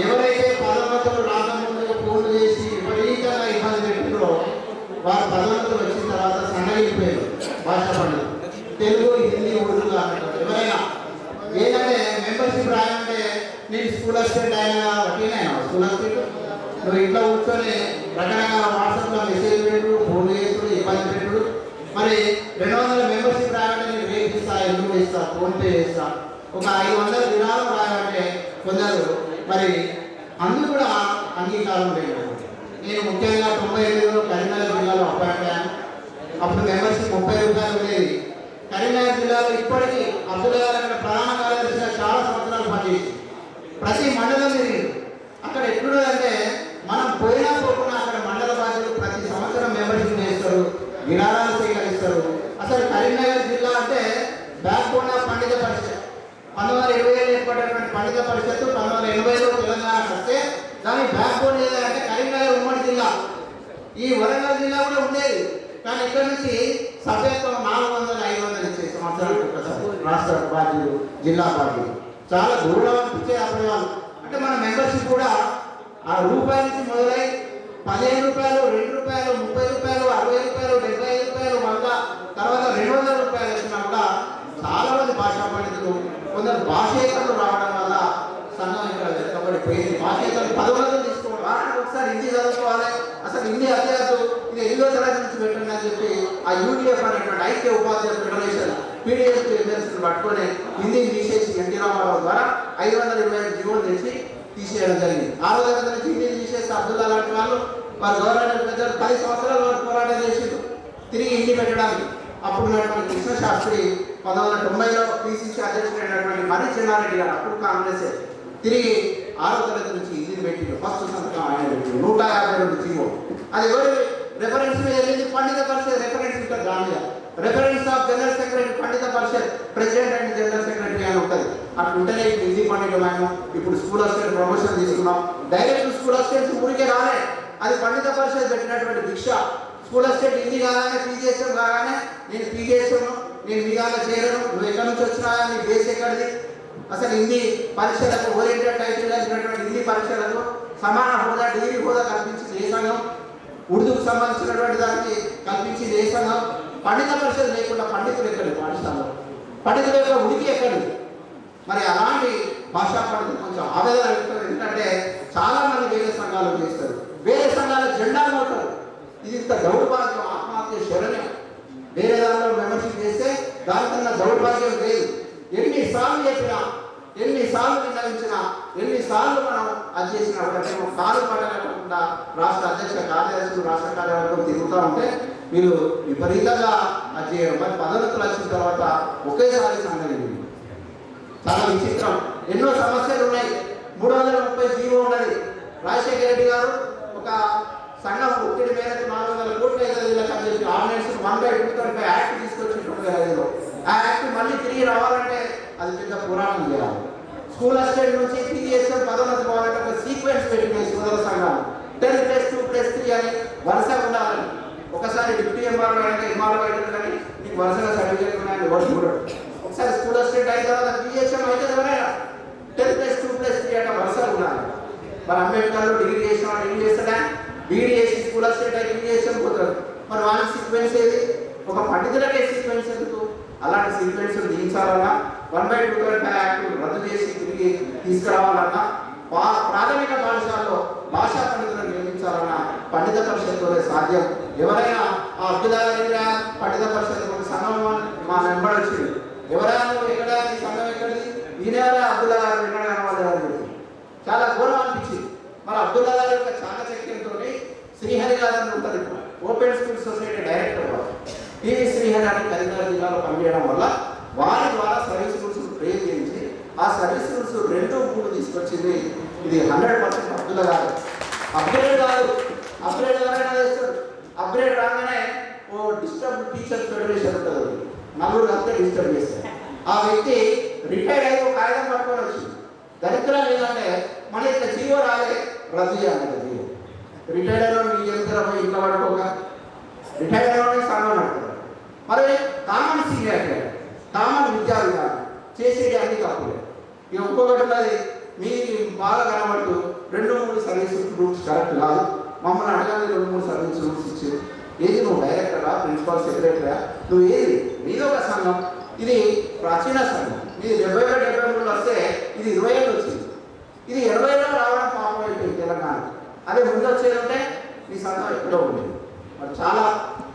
ఎవరైతే పదోన్నతులు రాకముందు ఫోన్లు చేసి విపరీతంగా ఇబ్బంది పెట్టారో వారు పదోన్నతులు వచ్చిన తర్వాత సన్నగిలిపోయారు. భాష పండుగ తెలుగు, హిందీ, ఉర్దూ అన్నట్టు ఎవరైనా ఏంటంటే మెంబర్షిప్ రాయాలంటే నేను స్కూల్ అసిస్టెంట్ అయినా వకీలైనా స్కూల్ అసిస్టెంట్ నువ్వు ఇంట్లో కూర్చొని రకరకాల వాట్సాప్లో మెసేజ్ పెట్టుడు, ఫోన్ చేసుడు, ఇబ్బంది పెట్టుడు. మరి 200 మెంబర్షిప్ రాయాలంటే నేను రేపు ఇస్తా, ఎందుకు ఇస్తా, ఫోన్పే చేస్తా. ఒక 500 దినాలు రాయాలంటే కొందరు మరి అందుకు కూడా అంగీకారం లేదు. నేను ముఖ్యంగా 98లో కరీంనగర్ జిల్లాలో అపాయింట్ అయ్యాను. అప్పుడు మెంబర్షిప్ 30 రూపాయలు ఉండేది. కరీంనగర్ జిల్లాలో ఇప్పటికీ అబ్దుల్లా గారు అక్కడ ప్రధాన కార్యదర్శిగా చాలా సంవత్సరాలు పనిచేసి ప్రతి మండలం తిరిగింది. అక్కడ ఎట్లుందంటే మనం పోయినా పోకుండా అక్కడ మండల బాధ్యులు ప్రతి సంవత్సరం మెంబర్షిప్ చేస్తారు, విరాళాలు స్వీకరిస్తారు. అసలు కరీంనగర్ జిల్లా అంటే బ్యాక్ బోన్ ఆఫ్ పండిత పరిషత్. 1920 ఏర్పడినటువంటి పండిత పరిషత్తు 1980లో తెలంగాణకు వస్తే దాని బ్యాక్ బోన్ ఏదంటే కరీంనగర్ ఉమ్మడి జిల్లా. ఈ వరంగల్ జిల్లా కూడా ఉండేది. కానీ ఇక్కడ నుంచి సభ్యత్వం 400-500 ఇచ్చే సంవత్సరాలకు ఒకసారి రాష్ట్ర బాధ్యులు, జిల్లా బాధ్యులు చాలా దూరం అనిపించే అప్పటి వాళ్ళు. అంటే మన మెంబర్షిప్ కూడా ఆ రూపాయి నుంచి మొదలై 15 రూపాయలు, 2 రూపాయలు, 30 రూపాయలు, 60 రూపాయలు, 75 రూపాయలు, మళ్ళా తర్వాత 200 రూపాయలు వచ్చినా కూడా చాలా మంది భాషా పండితులు, కొందరు భాషేతరులు రావడం వల్ల సంఘం ఇక్కడ వెనుకబడిపోయింది. భాషేతరులు పదవులను తీసుకోవడం, వారానికి ఒకసారి హిందీ చదువుకోవాలి, అసలు హిందీ అధ్యాయులు ఇది 8వ తరగతి నుంచి పెట్టండి అని చెప్పి ఆ యూటీఎఫ్ అనేటువంటి ఐక్య ఉపాధ్యాయుల ఫెడరేషన్ పీడిఎఫ్ ఎమ్మెల్సీలు పట్టుకొని హిందీని తీసేసి ఎన్టీ రామారావు ద్వారా 525 జీవోలు తెచ్చి తీసేయడం జరిగింది. 6వ తరగతి నుంచి హిందీని తీసేసి అబ్దుల్లా లాంటి వాళ్ళు వారు గవర్నమెంట్ పెద్దలు 10 సంవత్సరాల వరకు పోరాటం చేసిండు తిరిగి ఇంటి పెట్టడానికి. అప్పుడు ఉన్నటువంటి కృష్ణశాస్త్రి 1990లో పిసిసి అధ్యక్షుడైనటువంటి మర్రి చెన్నారెడ్డి గారు అప్పుడు కాంగ్రెసే తిరిగి 6వ తరగతి నుంచి ఇంటిని పెట్టిండు. ఫస్ట్ సంతకం ఆయన పెట్టిండు 152 జీవో. అది ఎవరి రెఫరెన్స్ మీద వెళ్ళింది? పండిత పరిషత్ రెఫరెన్స్ ఉంటుంది. దాని మీద reference of general secretary Pandit Parishad president and general secretary అని ఉంటుంది. అట్లుంటేనే హిందీ పండితమైన ఇప్పుడు స్కూల్ అసిస్టెంట్ ప్రమోషన్ తీసుకున్నాం. డైరెక్ట్ స్కూల్ అసిస్టెంట్స్ ఊరికే రాలే, అది పండిత పరిషత్ పెట్టినటువంటి భిక్ష. స్కూల్ అసిస్టెంట్ హిందీ కాగానే పీజీహెచ్ఎం కాగానే నేను పీజీహెచ్ఎం, నేను మీగాల చేరను, నువ్వు ఎక్కడి నుంచి వచ్చినా నీ బేస్ ఎక్కడిది? అసలు హిందీ పరీక్షలకు ఓరియంటెడ్ టైటిల్ కలిగినటువంటి హిందీ పరీక్షలకు సమాన హోదా డిగ్రీ హోదా కల్పించింది ఏ సంఘం? ఉర్దూకు సంబంధించినటువంటి దానికి కల్పించింది ఏ సంఘం? పండిత పరిషత్ లేకుండా పండితులు ఎక్కడి పాఠశాలలో? పండితుల యొక్క ఉనికి ఎక్కడి? మరి అలాంటి భాషా పండితులు కొంచెం ఆవేదన వ్యక్తం. ఎందుకంటే చాలా మంది వేరే సంఘాలు చేస్తారు, వేరే సంఘాల జెండా మోటారు. ఇది ఇంత దౌర్భాగ్యం, ఆత్మహత్య శరణ్యం. వేరే దానిలో మెంబర్షిప్ చేస్తే దానికన్నా దౌర్భాగ్యం లేదు. ఎన్నిసార్లు చెప్పినా, ఎన్నిసార్లు విన్నవించినా, ఎన్నిసార్లు మనం అది చేసినా కూడా మేము కాలు పడలేకుండా రాష్ట్ర అధ్యక్ష కార్యదర్శులు రాష్ట్ర కార్యవర్గం తిరుగుతూ ఉంటే మీరు విపరీతంగా అది చేయడం. మరి పదోన్నతులు వచ్చిన తర్వాత ఒకేసారి సంఘటన చాలా విచిత్రం. ఎన్నో సమస్యలు ఉన్నాయి. 330 జీవో ఉన్నది. రాజశేఖర రెడ్డి గారు ఒక సంఘం ఒత్తిడి మేరకు 400 కోట్లు అయితే అని చెప్పి ఆర్డినెన్స్ 1/225 యాక్ట్ తీసుకొచ్చి 2005లో. ఆ యాక్ట్ మళ్ళీ తిరిగి రావాలంటే అది పెద్ద పోరాటం చేయాలి. స్కూల్ అసిస్టెంట్ నుంచి పీజీహెచ్ఎం పదోన్నతి పోవాలంటే ఒక సీక్వెన్స్ పెట్టినాయి సోదర సంఘాలు. 10+2+3 అని వరుసగా ఉండాలని. ఒకసారి డిప్యూటీ ఎంఆర్ఓ అంటే ఎంఆర్ఓ అయితే కానీ నీకు వరుసగా సర్టిఫికేట్ ఉన్నాయని ఎవరు చూడడు. ఒకసారి స్కూల్ అసిస్టెంట్ అయిన తర్వాత పీజీహెచ్ఎం అయితే ఎవరైనా 10+2+3 అంటే వరుసగా ఉండాలి. మరి అంబేద్కర్లో డిగ్రీ చేసిన వాడు ఏం చేస్తాడా? బీడీ చేసి స్కూల్ అసిస్టెంట్ అయితే పీజీహెచ్ఎం పోతారు. మరి వాళ్ళకి సీక్వెన్స్ ఏది? ఒక పండితులకే సీక్వెన్స్ ఎందుకు? అలాంటి సీక్వెన్స్ దించాలన్నా 1/225 యాక్ట్ రద్దు చేసి తిరిగి తీసుకురావాలన్నా, ప్రాథమిక పాఠశాలలో భాషా పండితులను నియమించాలన్నా పండిత పరిషత్తులే సాధ్యం. ఎవరైనా ఆ అబ్దుల్లా పండిత పరిషత్ ఒక సంఘం మా మెంబర్ వచ్చింది. ఎవరైనా నువ్వు ఎక్కడ ఈ సంఘం ఎక్కడిది? ఈయన అబ్దుల్లా గారు ఎక్కడ కనవాలి? చాలా ఘోరం అనిపించింది. మరి అబ్దుల్లా గారి యొక్క చాకచక్యంతో శ్రీహరి గారు ఉంటుంది ఓపెన్ స్కూల్ సొసైటీ డైరెక్టర్ వారు. పివి శ్రీహరి అని కరీంనగర్ జిల్లాలో పనిచేయడం వల్ల వారి ద్వారా సర్వీస్ రూల్స్ క్రియేట్ చేయించి ఆ సర్వీస్ రూల్స్ 2-3 తీసుకొచ్చింది. ఇది 100% అబ్దుల్లా గారు. అప్గ్రేడ్ కాదు, అప్గ్రేడ్ ఎవరైనా చేస్తారు. అప్గ్రేడ్ రాగానే ఓ డిస్టర్బ్ టీచర్స్ ఫెడరేషన్ ఉంటుంది, నలుగురు అంతా డిస్టర్బ్ చేస్తారు. ఆ వ్యక్తి రిటైర్డ్ అయ్యి ఒక కాగితం పట్టుకొని వచ్చింది. దరిద్రం ఏంటంటే మళ్ళీ ఇట్లా జీవో రాలే, రద్దు చేయాలి. జీవో రిటైర్డ్ అయిన మీకు ఎంత ఇంట్లో పడుకోక రిటైర్డ్ అయిన సంఘం నడుపుతారు. మరి కామన్ సీనియర్ కామన్ విద్యా విధానం చేసేది అన్ని తప్పులే. ఇక ఒక్కొక్కటి ఉన్నది మీకు బాగా కనబడుతూ 2-3 సర్వీస్ రూల్స్ కరెక్ట్ కాదు, మమ్మల్ని అడగాలి 2-3 సర్వీస్ రూల్స్ ఇచ్చేది. ఏది నువ్వు డైరెక్టరా, ప్రిన్సిపల్ సెక్రటరీగా, నువ్వు ఏది? మీది ఒక సంఘం, ఇది ప్రాచీన సంఘం. ఇది 70-73 వస్తే ఇది 20 ఏళ్ళు వచ్చింది. ఇది 20లో రావడం పాపం అయిపోయింది తెలంగాణ. అదే ముందు వచ్చేదంటే నీ సంఘం ఎక్కడో ఉండేది. మరి చాలా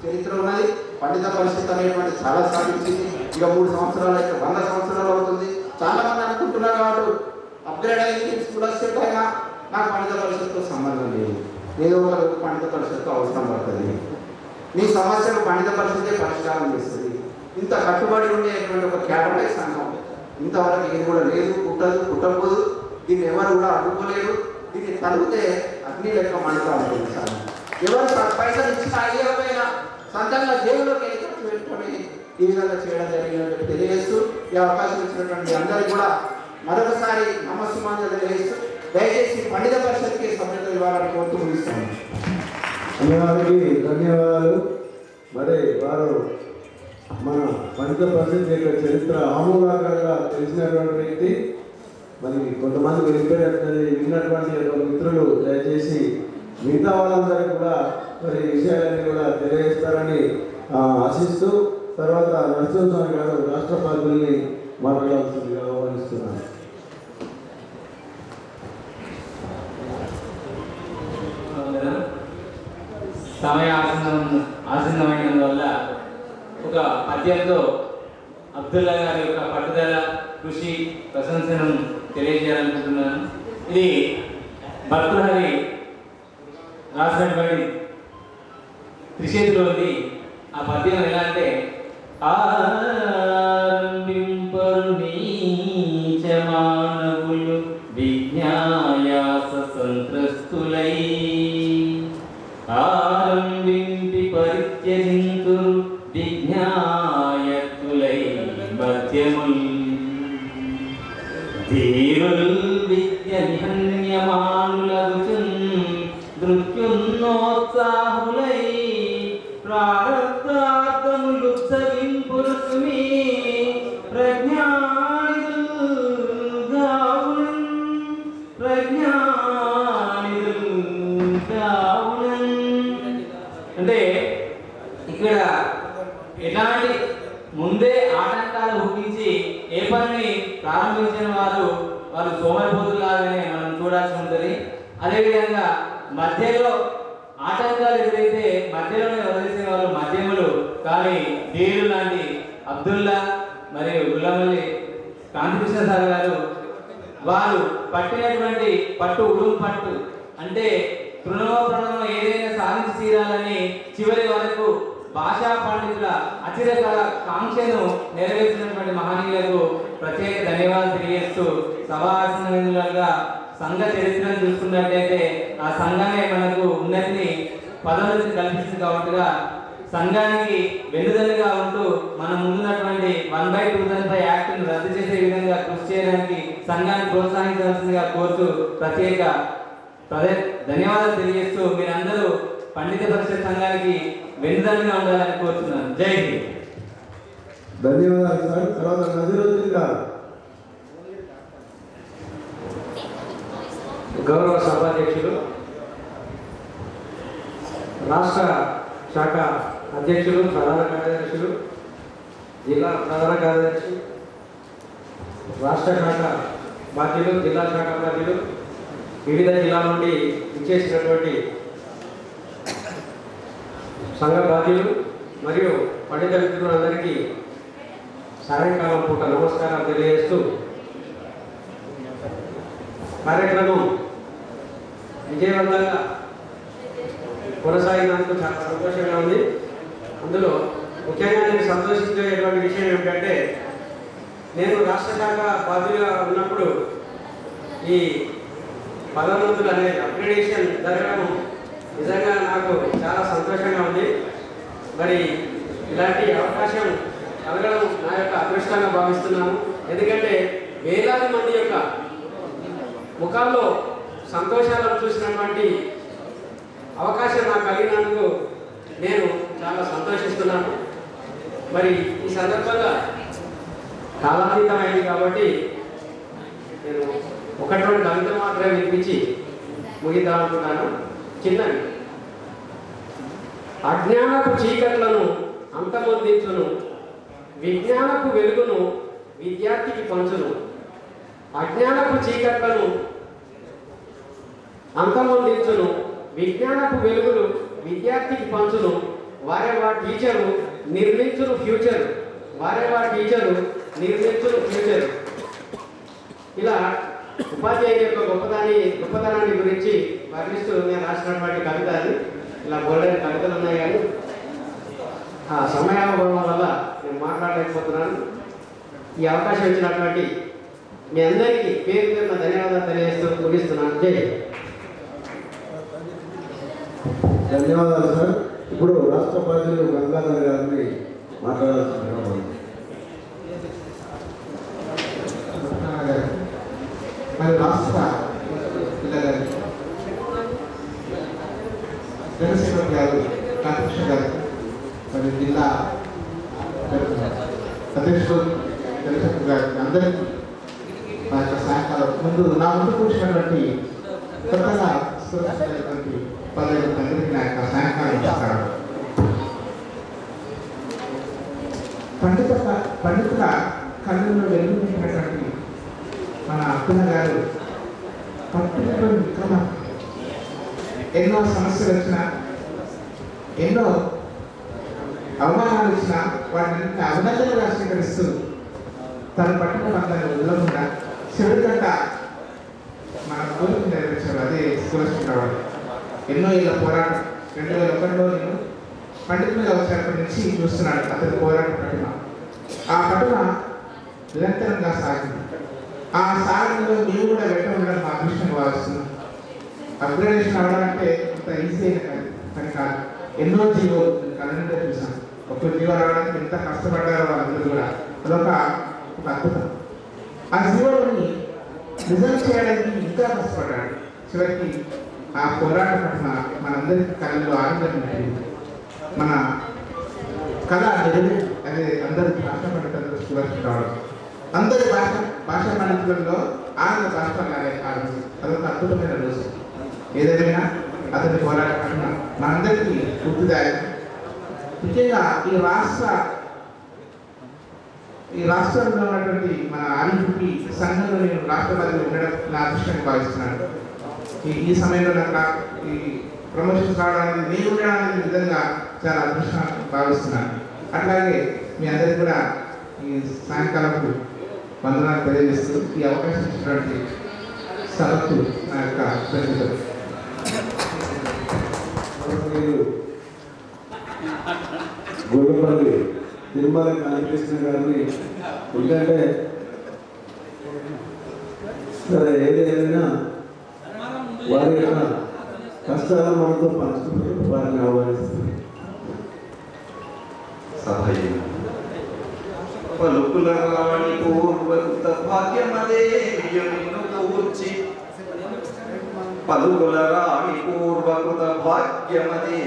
చరిత్ర ఉన్నది. పండిత పరిషత్ అనేటువంటి చాలా సాధించింది. ఇక 3 సంవత్సరాలు అయితే 100 సంవత్సరాలు అవుతుంది. చాలా మంది అనుకుంటున్నారు కాబట్టి అప్గ్రేడ్ అయింది స్కూల్ అసిస్టెంట్ అయినా నాకు పండిత పరిషత్తో సంబంధం లేదు. ఏదో ఒక పండిత పరిషత్తో అవసరం పడుతుంది. నీ సమస్యను పండిత పరిషత్తే పరిష్కారం చేస్తుంది. ఇంత కట్టుబడి ఉండేటువంటి ఒక క్యాటరైజ్ సంఘం ఇంతవరకు ఏది కూడా లేదు, పుట్టబోదు. దీన్ని ఎవరు కూడా అడ్డుకోలేరు. దీన్ని తలిగితే అగ్ని లెక్క మండుతూ ఉంటుంది. సార్ ఎవరు పైసలు ఇచ్చినా అయ్యేవైనా సొంతంగా జేబులోకి వెళ్ళి ఖర్చు పెట్టుకొని ఈ విధంగా చేయడం జరిగిందని తెలియజేస్తూ ఈ అవకాశం ఇచ్చినటువంటి అందరికీ కూడా మరొకసారి నమస్సుమాంజలు తెలియజేస్తూ దయచేసి పండిత పరిషత్కి సభ్యత ఇవ్వాలని కోరుతూ ముగిస్తాను. అన్నగారికి ధన్యవాదాలు. మరి వారు మన పండిత పరిషత్ యొక్క చరిత్ర ఆమూలాగ్రంగా తెలిసినటువంటి వ్యక్తి. మరి కొంతమంది విన్నటువంటి మిత్రులు దయచేసి మిగతా వాళ్ళందరికీ కూడా మరి విషయాలన్నీ కూడా తెలియజేస్తారని ఆశిస్తూ తర్వాత నరసింహస్వామి గారు రాష్ట్ర పార్టీని మాట్లాడాల్సిందిగా ఆహ్వానిస్తున్నాను. సమయ ఆసన్నమైనందువల్ల ఒక పద్యంతో అబ్దుల్లా గారి యొక్క పట్టుదల, కృషి, ప్రశంసను తెలియజేయాలనుకుంటున్నాను. ఇది భర్తృహరి రాసినటువంటి త్రిశేతిలో ఉంది. ఆ పద్యం ఎలా అంటే ఆరంభింపరు నీచ మానవులు విజ్ఞాయాస సంత్రస్తులై ఆరంభింపి పరిత్యజింతురు విజ్ఞాయత్తులై మధ్యముల్ ధీరుల్ విద్య నిహన్యమానులగుచున్ నృత్యున్నోత్సాహులై ప్రారబ్ధార్థములు సవింపురుసుమి అంటే ఇక్కడ ఎలాంటి ముందే ఆటంకాలు ఊహించి ఏ పనిని ప్రారంభించిన వారు సోమరిపోతులాగానే మనం చూడాల్సి ఉంటుంది. అదేవిధంగా మధ్యలో ఆటంకాలు ఎదురైతే మధ్యలోనే వదిలేసిన వాళ్ళు మధ్యములు. కానీ ధీరు లాంటి అబ్దుల్లా మరియు గుల్లమల్లి కాంతికృష్ణ సార్ గారు వారు పట్టినటువంటి పట్టు ఉడుం పట్టు అంటే తృణమో ప్రణమో ఏదైనా సాధించి తీరాలని చివరి వరకు భాషా పండితుల అచిరకాల కాంక్షను నెరవేర్చినటువంటి మహనీయులకు ప్రత్యేక ధన్యవాదాలు తెలియజేస్తూ సభాసనంగా సంఘ చరిత్రను చూసుకున్నట్లయితే ఆ సంఘమే మనకు ఉన్నతిని పదోన్నతి కల్పిస్తుంది. కాబట్టి సంఘానికి వెన్నుదన్నుగా ఉంటూ మనం ముందున్నటువంటి 1/2005 యాక్ట్ను రద్దు చేసే విధంగా కృషి చేయడానికి సంఘాన్ని ప్రోత్సహించాల్సిందిగా కోరుతూ ప్రత్యేక ధన్యవాదాలు తెలియజేస్తూ మీరందరూ పండిత పరిషత్ సంఘానికి వెన్నుదన్నుగా ఉండాలని కోరుతున్నాను. జై హింద్. ధన్యవాదాలు సార్. తర్వాత నజరుద్దీన్ గారు. గౌరవ సభాధ్యక్షులు, రాష్ట్ర శాఖ అధ్యక్షులు, ప్రధాన కార్యదర్శులు, జిల్లా ప్రధాన కార్యదర్శి, రాష్ట్ర శాఖ బాధ్యులు, జిల్లా శాఖ బాధ్యులు, వివిధ జిల్లాల నుండి ఇచ్చేసినటువంటి సంఘ బాధ్యులు మరియు పండిత మిత్రులందరికీ సాయంకాలం పూట నమస్కారాలు తెలియజేస్తూ కార్యక్రమం విజయవంతంగా కొనసాగినందుకు చాలా సంతోషంగా ఉంది. అందులో ముఖ్యంగా నేను సంతోషించేటువంటి విషయం ఏమిటంటే నేను రాష్ట్ర శాఖ బాధ్యులుగా ఉన్నప్పుడు ఈ పదోన్నతులు అనేది అప్గ్రేడేషన్ జరగడం నిజంగా నాకు చాలా సంతోషంగా ఉంది. మరి ఇలాంటి అవకాశం కలగడం నా యొక్క అదృష్టంగా భావిస్తున్నాను. ఎందుకంటే వేలాది మంది యొక్క ముఖాల్లో సంతోషాలను చూసినటువంటి అవకాశం నాకు కలిగినందుకు నేను చాలా సంతోషిస్తున్నాను. మరి ఈ సందర్భంగా కాలాతీతమైంది కాబట్టి నేను 1-2 కవితలు మాత్రమే వినిపించి ముగిద్దామనుకున్నాను. చిన్నవి. అజ్ఞానపు చీకట్లను అంతమొందించును, విజ్ఞానపు వెలుగును విద్యార్థికి పంచును. అజ్ఞానపు చీకట్లను అంతమొందించును, విజ్ఞానపు వెలుగులు విద్యార్థికి పంచును. వారేవా టీచరు నిర్మించును ఫ్యూచర్, వారేవా టీచరు నిర్మించును ఫ్యూచర్. ఇలా ఉపాధ్యాయుల యొక్క గొప్పతనాన్ని గురించి వర్ణిస్తూ నేను రాసినటువంటి కవితలు. ఇలా బోల్డైన కవితలు ఉన్నాయి కానీ ఆ సమయాభావం వల్ల నేను మాట్లాడలేకపోతున్నాను. ఈ అవకాశం ఇచ్చినటువంటి మీ అందరికీ పేరు పేరున ధన్యవాదాలు తెలియజేస్తూ ముగిస్తున్నాను. జై. ధన్యవాదాలు సార్. ఇప్పుడు రాష్ట్ర బాధ్యులు గంగాధర్ గారిని మాట్లాడాల్సిందిగా మరి రాష్ట్ర పిల్లగారు జనసేన గారు, కాంతికృష్ణ గారు, మరి జిల్లా అధ్యక్షుడు జనసేన గారు అందరికీ మా యొక్క సాయంకాలం నా ముందు కూర్చున్నటువంటి కొత్తగా సురక్షించినటువంటి అందరికీ నా యొక్క సాయంకాలం నమస్కారం. పండితుల కళ్ళల్లో వెలుగుతున్నటువంటి మన అప్పుల గారు పట్టినటువంటి విక్రమం ఎన్నో సమస్యలు వచ్చినా, ఎన్నో అవమానాలు వచ్చినా వాటిని అభినందనగా స్వీకరిస్తూ తను పట్టిన పందాన్ని వదలకుండా చివరికంట మన కోరిక నెరవేర్చారు. అదే సురక్షించవాడు. ఎన్నో ఏళ్ళ పోరాటం. 2001లో నేను పండితులుగా వచ్చినప్పటి నుంచి చూస్తున్నాను అతని పోరాట పటిమ. ఆ పటిమ నిరంతరంగా సాగింది. ఆ సాగంలో మేము కూడా వెంట ఉండడం మా అదృష్టంగా భావిస్తున్నాం. అప్గ్రేడేషన్ అవ్వడాలంటే అంత ఈజీ అయిన పని కాదు. ఎన్నో జీవోలు కళ్ళనిండా చూసాం. ఒక్క జీవో రావడానికి ఎంత కష్టపడ్డారో వాళ్ళందరూ కూడా అదొక అద్భుతం. ఆ జీవోని నిజం చేయడానికి ఇంకా కష్టపడ్డాడు. చివరికి ఆ పోరాట పట్ల మనందరికీ కళలో ఆనందం ఉంటుంది. మన కళ నిజమే అదే అందరి భాషా పండితులు సురక్ష రావడం. అందరి భాషా పండితులలో ఆనంద భాషలాగే ఆడింది. అదొక అద్భుతమైన రోజు. ఏదేమైనా అతని పోరాట పట్ల మనందరికీ గుర్తుదాయకం. ముఖ్యంగా ఈ రాష్ట్రంలో ఉన్నటువంటి మన ఆర్యూపీ సంఘంలో నేను రాష్ట్రపతి ఉండడం నా అదృష్టంగా భావిస్తున్నాను. ఈ సమయంలో నాకు ఈ ప్రమోషన్స్ రావడానికి నేను ఉండడానికి విధంగా చాలా అదృష్టంగా భావిస్తున్నాను. అట్లాగే మీ అందరికీ కూడా ఈ సాయంకాలపు వందనాలు తెలియజేస్తూ ఈ అవకాశం ఇచ్చినటువంటి సభకు నా యొక్క కృతజ్ఞతలు. గొల్లపల్లి తిరుమల కాళీకృష్ణ గారిని ఎందుకంటే సరే ఏదైనా వారి యొక్క కష్టాలు మనతో పంచుకుంటూ వారిని ఆహ్వానిస్తుంది. పలుకుల రాణి పూర్వకృత భాగ్యమదే కూర్చి పలుకుల రాణి పూర్వకృత భాగ్యమదే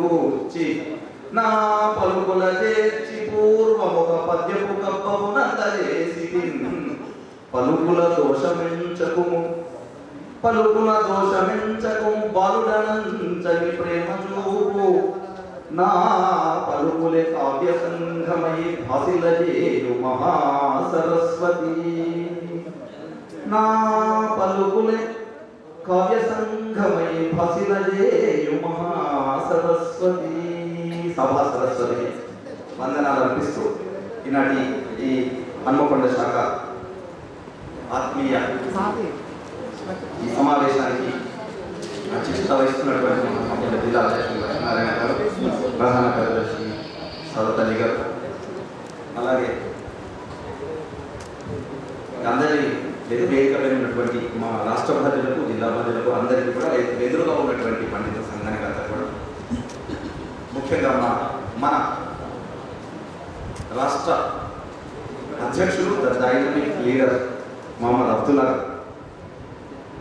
కూర్చి నా పలుకుల చేర్చి పూర్వముఖ పద్యపు కప్పము నందజేసి పలుకుల దోషమించకుము బాలుడనంచని ప్రేమ చూపు నా పలుకులే కావ్య సంఘమై భాసిలజేయు మహాసరస్వతి. నా పలుకులే కావ్య సంఘమై భాసిలజేయు మహాసరస్వతి. సభా సరస్వతికి వందనాలు అర్పిస్తూ ఈనాటి ఈ హన్మకొండ శాఖ ఆత్మీయ ఈ సమావేశానికి అధ్యక్షత వహిస్తున్నటువంటి జిల్లా అధ్యక్షులు లక్ష్మీనారాయణ గారు, ప్రధాన కార్యదర్శి సౌదతల్లి గారు, అలాగే అందరి వేదికపై ఉన్నటువంటి మా రాష్ట్ర ప్రజలకు, జిల్లా ప్రజలకు అందరికీ కూడా ఎదురుగా ఉన్నటువంటి పండిత సంఘానికి అంతా కూడా, ముఖ్యంగా మన రాష్ట్ర అధ్యక్షులు the dynamic leader Mohammed Abdullah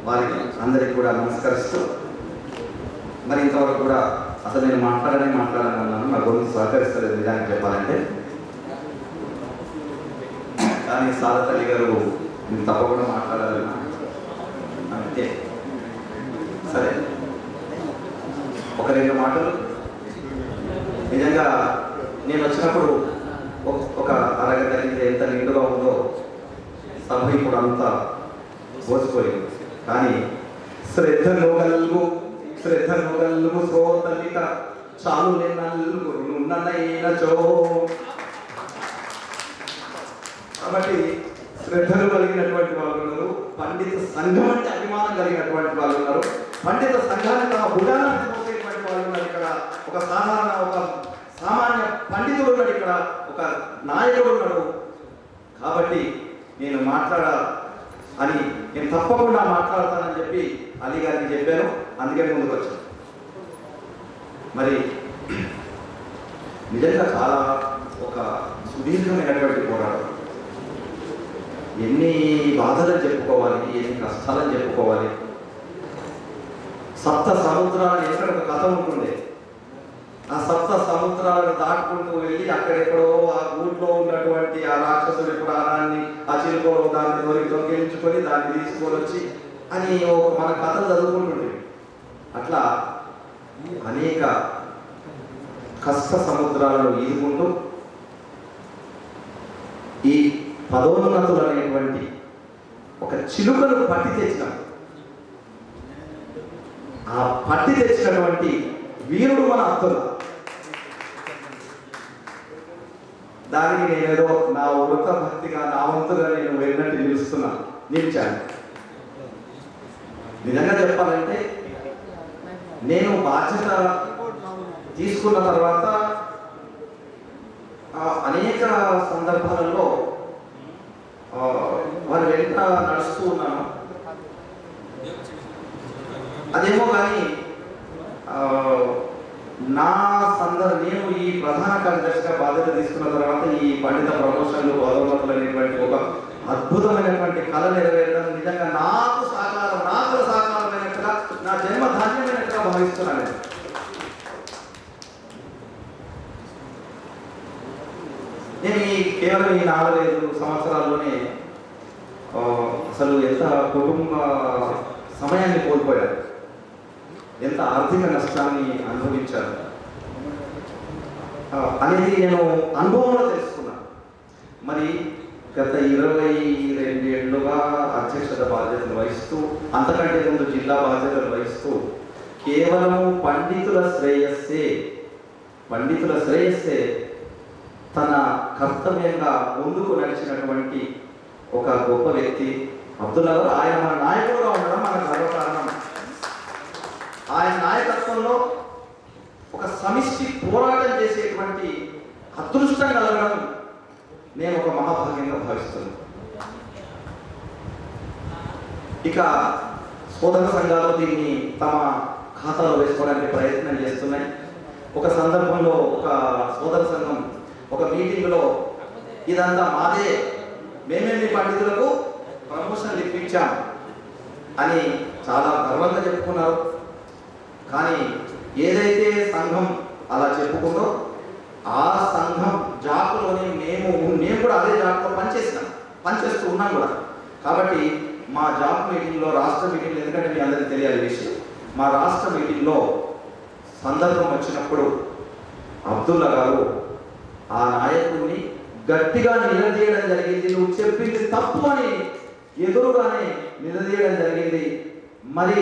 వారికి అందరికీ కూడా నమస్కరిస్తూ, మరి ఇంతవరకు కూడా అసలు నేను మాట్లాడాలన్నాను, నా గొంతు సహకరిస్తలేదు నిజానికి చెప్పాలంటే. కానీ సారతల్లి గారు నేను తప్పకుండా మాట్లాడాలన్నా అంతే. సరే, ఒక రెండు మాటలు. నిజంగా నేను వచ్చినప్పుడు ఒక అరగంట ఎంత నిండుగా ఉందో సభ ఇప్పుడు అంతా పోసిపోయింది. కానీ శ్రద్ధను గల్గు శ్రోతలిక చాలు నల్గురున్ననైనచో. కాబట్టి శ్రద్ధలు కలిగినటువంటి వాళ్ళు ఉన్నారు, పండిత సంఘం అంటే అభిమానం కలిగినటువంటి వాళ్ళు ఉన్నారు, పండిత సంఘానికి హుడాలను పోసేటువంటి వాళ్ళు ఉన్నారు. ఇక్కడ ఒక సామాన్య పండితుడు ఉన్నాడు, ఇక్కడ ఒక నాయకుడు ఉన్నాడు. కాబట్టి నేను నేను తప్పకుండా మాట్లాడతానని చెప్పి అలీ గారికి చెప్పాను. అందుకే ముందుకు వచ్చాను. మరి నిజంగా చాలా ఒక సుదీర్ఘమైనటువంటి పోరాటం. ఎన్ని బాధలను చెప్పుకోవాలి, ఎన్ని కష్టాలను చెప్పుకోవాలి. సప్త సముద్రాలు ఎక్కడ ఒక కథ ఉంటుంది. ఆ సప్త సముద్రాలను దాటుకుంటూ వెళ్ళి అక్కడెక్కడో ఆ గూట్లో ఉన్నటువంటి ఆ రాక్షసుడి పురాణాన్ని, ఆ చిలుకలో దాన్ని దొంగిలించుకొని దాన్ని తీసుకొని వచ్చి అని మన కథలు చదువుకుంటుండే. అట్లా అనేక కష్ట సముద్రాలను ఈదుకుంటూ ఈ పదోన్నతులు అనేటువంటి ఒక చిలుకను పట్టి తెచ్చినాం. ఆ పట్టి తెచ్చినటువంటి వీరుడు మన అబ్దుల్లా. దానికి నేనేదో నా వృత భక్తిగా, నా వంతుగా నేను వెళ్ళినట్టు నిలుచాను. నిజంగా చెప్పాలంటే నేను బాధ్యత తీసుకున్న తర్వాత అనేక సందర్భాలలో వారి వెంట నడుస్తూ ఉన్నాను. అదేమో కానీ నేను ఈ ప్రధాన కార్యదర్శిగా బాధ్యత తీసుకున్న తర్వాత ఈ పండిత ప్రమోషన్లు పదోన్నతులు అనేటువంటి ఒక అద్భుతమైనటువంటి కళ నెరవేరడం నిజంగా నాకు సహకారమైనట్టుగా నా జన్మ ధాన్యమైనట్టుగా భావిస్తున్నాను. నేను కేవలం ఈ 4-5 సంవత్సరాల్లోనే అసలు ఎంత కుటుంబ సమయాన్ని కోల్పోయారు, ఎంత ఆర్థిక నష్టాన్ని అనుభవించారు అనేది నేను అనుభవంలో తెలుసుకున్నాను. మరి గత 22 ఏళ్ళుగా అధ్యక్షత బాధ్యతలు వహిస్తూ, అంతకంటే ముందు జిల్లా బాధ్యతలు వహిస్తూ కేవలం పండితుల శ్రేయస్సే తన కర్తవ్యంగా ముందుకు నడిచినటువంటి ఒక గొప్ప వ్యక్తి అబ్దుల్లా గారు. ఆయన మన నాయకుడుగా ఉండడం మన గర్వకారణం. ఆయన నాయకత్వంలో ఒక సమిష్టి పోరాటం చేసేటువంటి అదృష్టం కలగడం నేను ఒక మహాభాగ్యంగా భావిస్తున్నాను. ఇక సోదర సంఘాలు దీన్ని తమ ఖాతాలో వేసుకోవడానికి ప్రయత్నం చేస్తున్నాయి. ఒక సందర్భంలో ఒక సోదర సంఘం ఒక మీటింగ్లో ఇదంతా మాదే, మేమే మీ పండితులకు ప్రమోషన్లు ఇప్పించాం అని చాలా గర్వంగా చెప్పుకున్నారు. కానీ ఏదైతే సంఘం అలా చెప్పుకుందో ఆ సంఘం జాతులోనే మేము కూడా అదే జాతులో పనిచేస్తూ ఉన్నాం కూడా. కాబట్టి మా జాబ్ మీటింగ్లో, రాష్ట్ర మీటింగ్లో, ఎందుకంటే మీ అందరికీ తెలియాలి విషయం, మా రాష్ట్ర మీటింగ్లో సందర్భం వచ్చినప్పుడు అబ్దుల్లా గారు ఆ నాయకుడిని గట్టిగా నిలదీయడం జరిగింది. నువ్వు చెప్పింది తప్పు అని ఎదురుగానే నిలదీయడం జరిగింది. మరి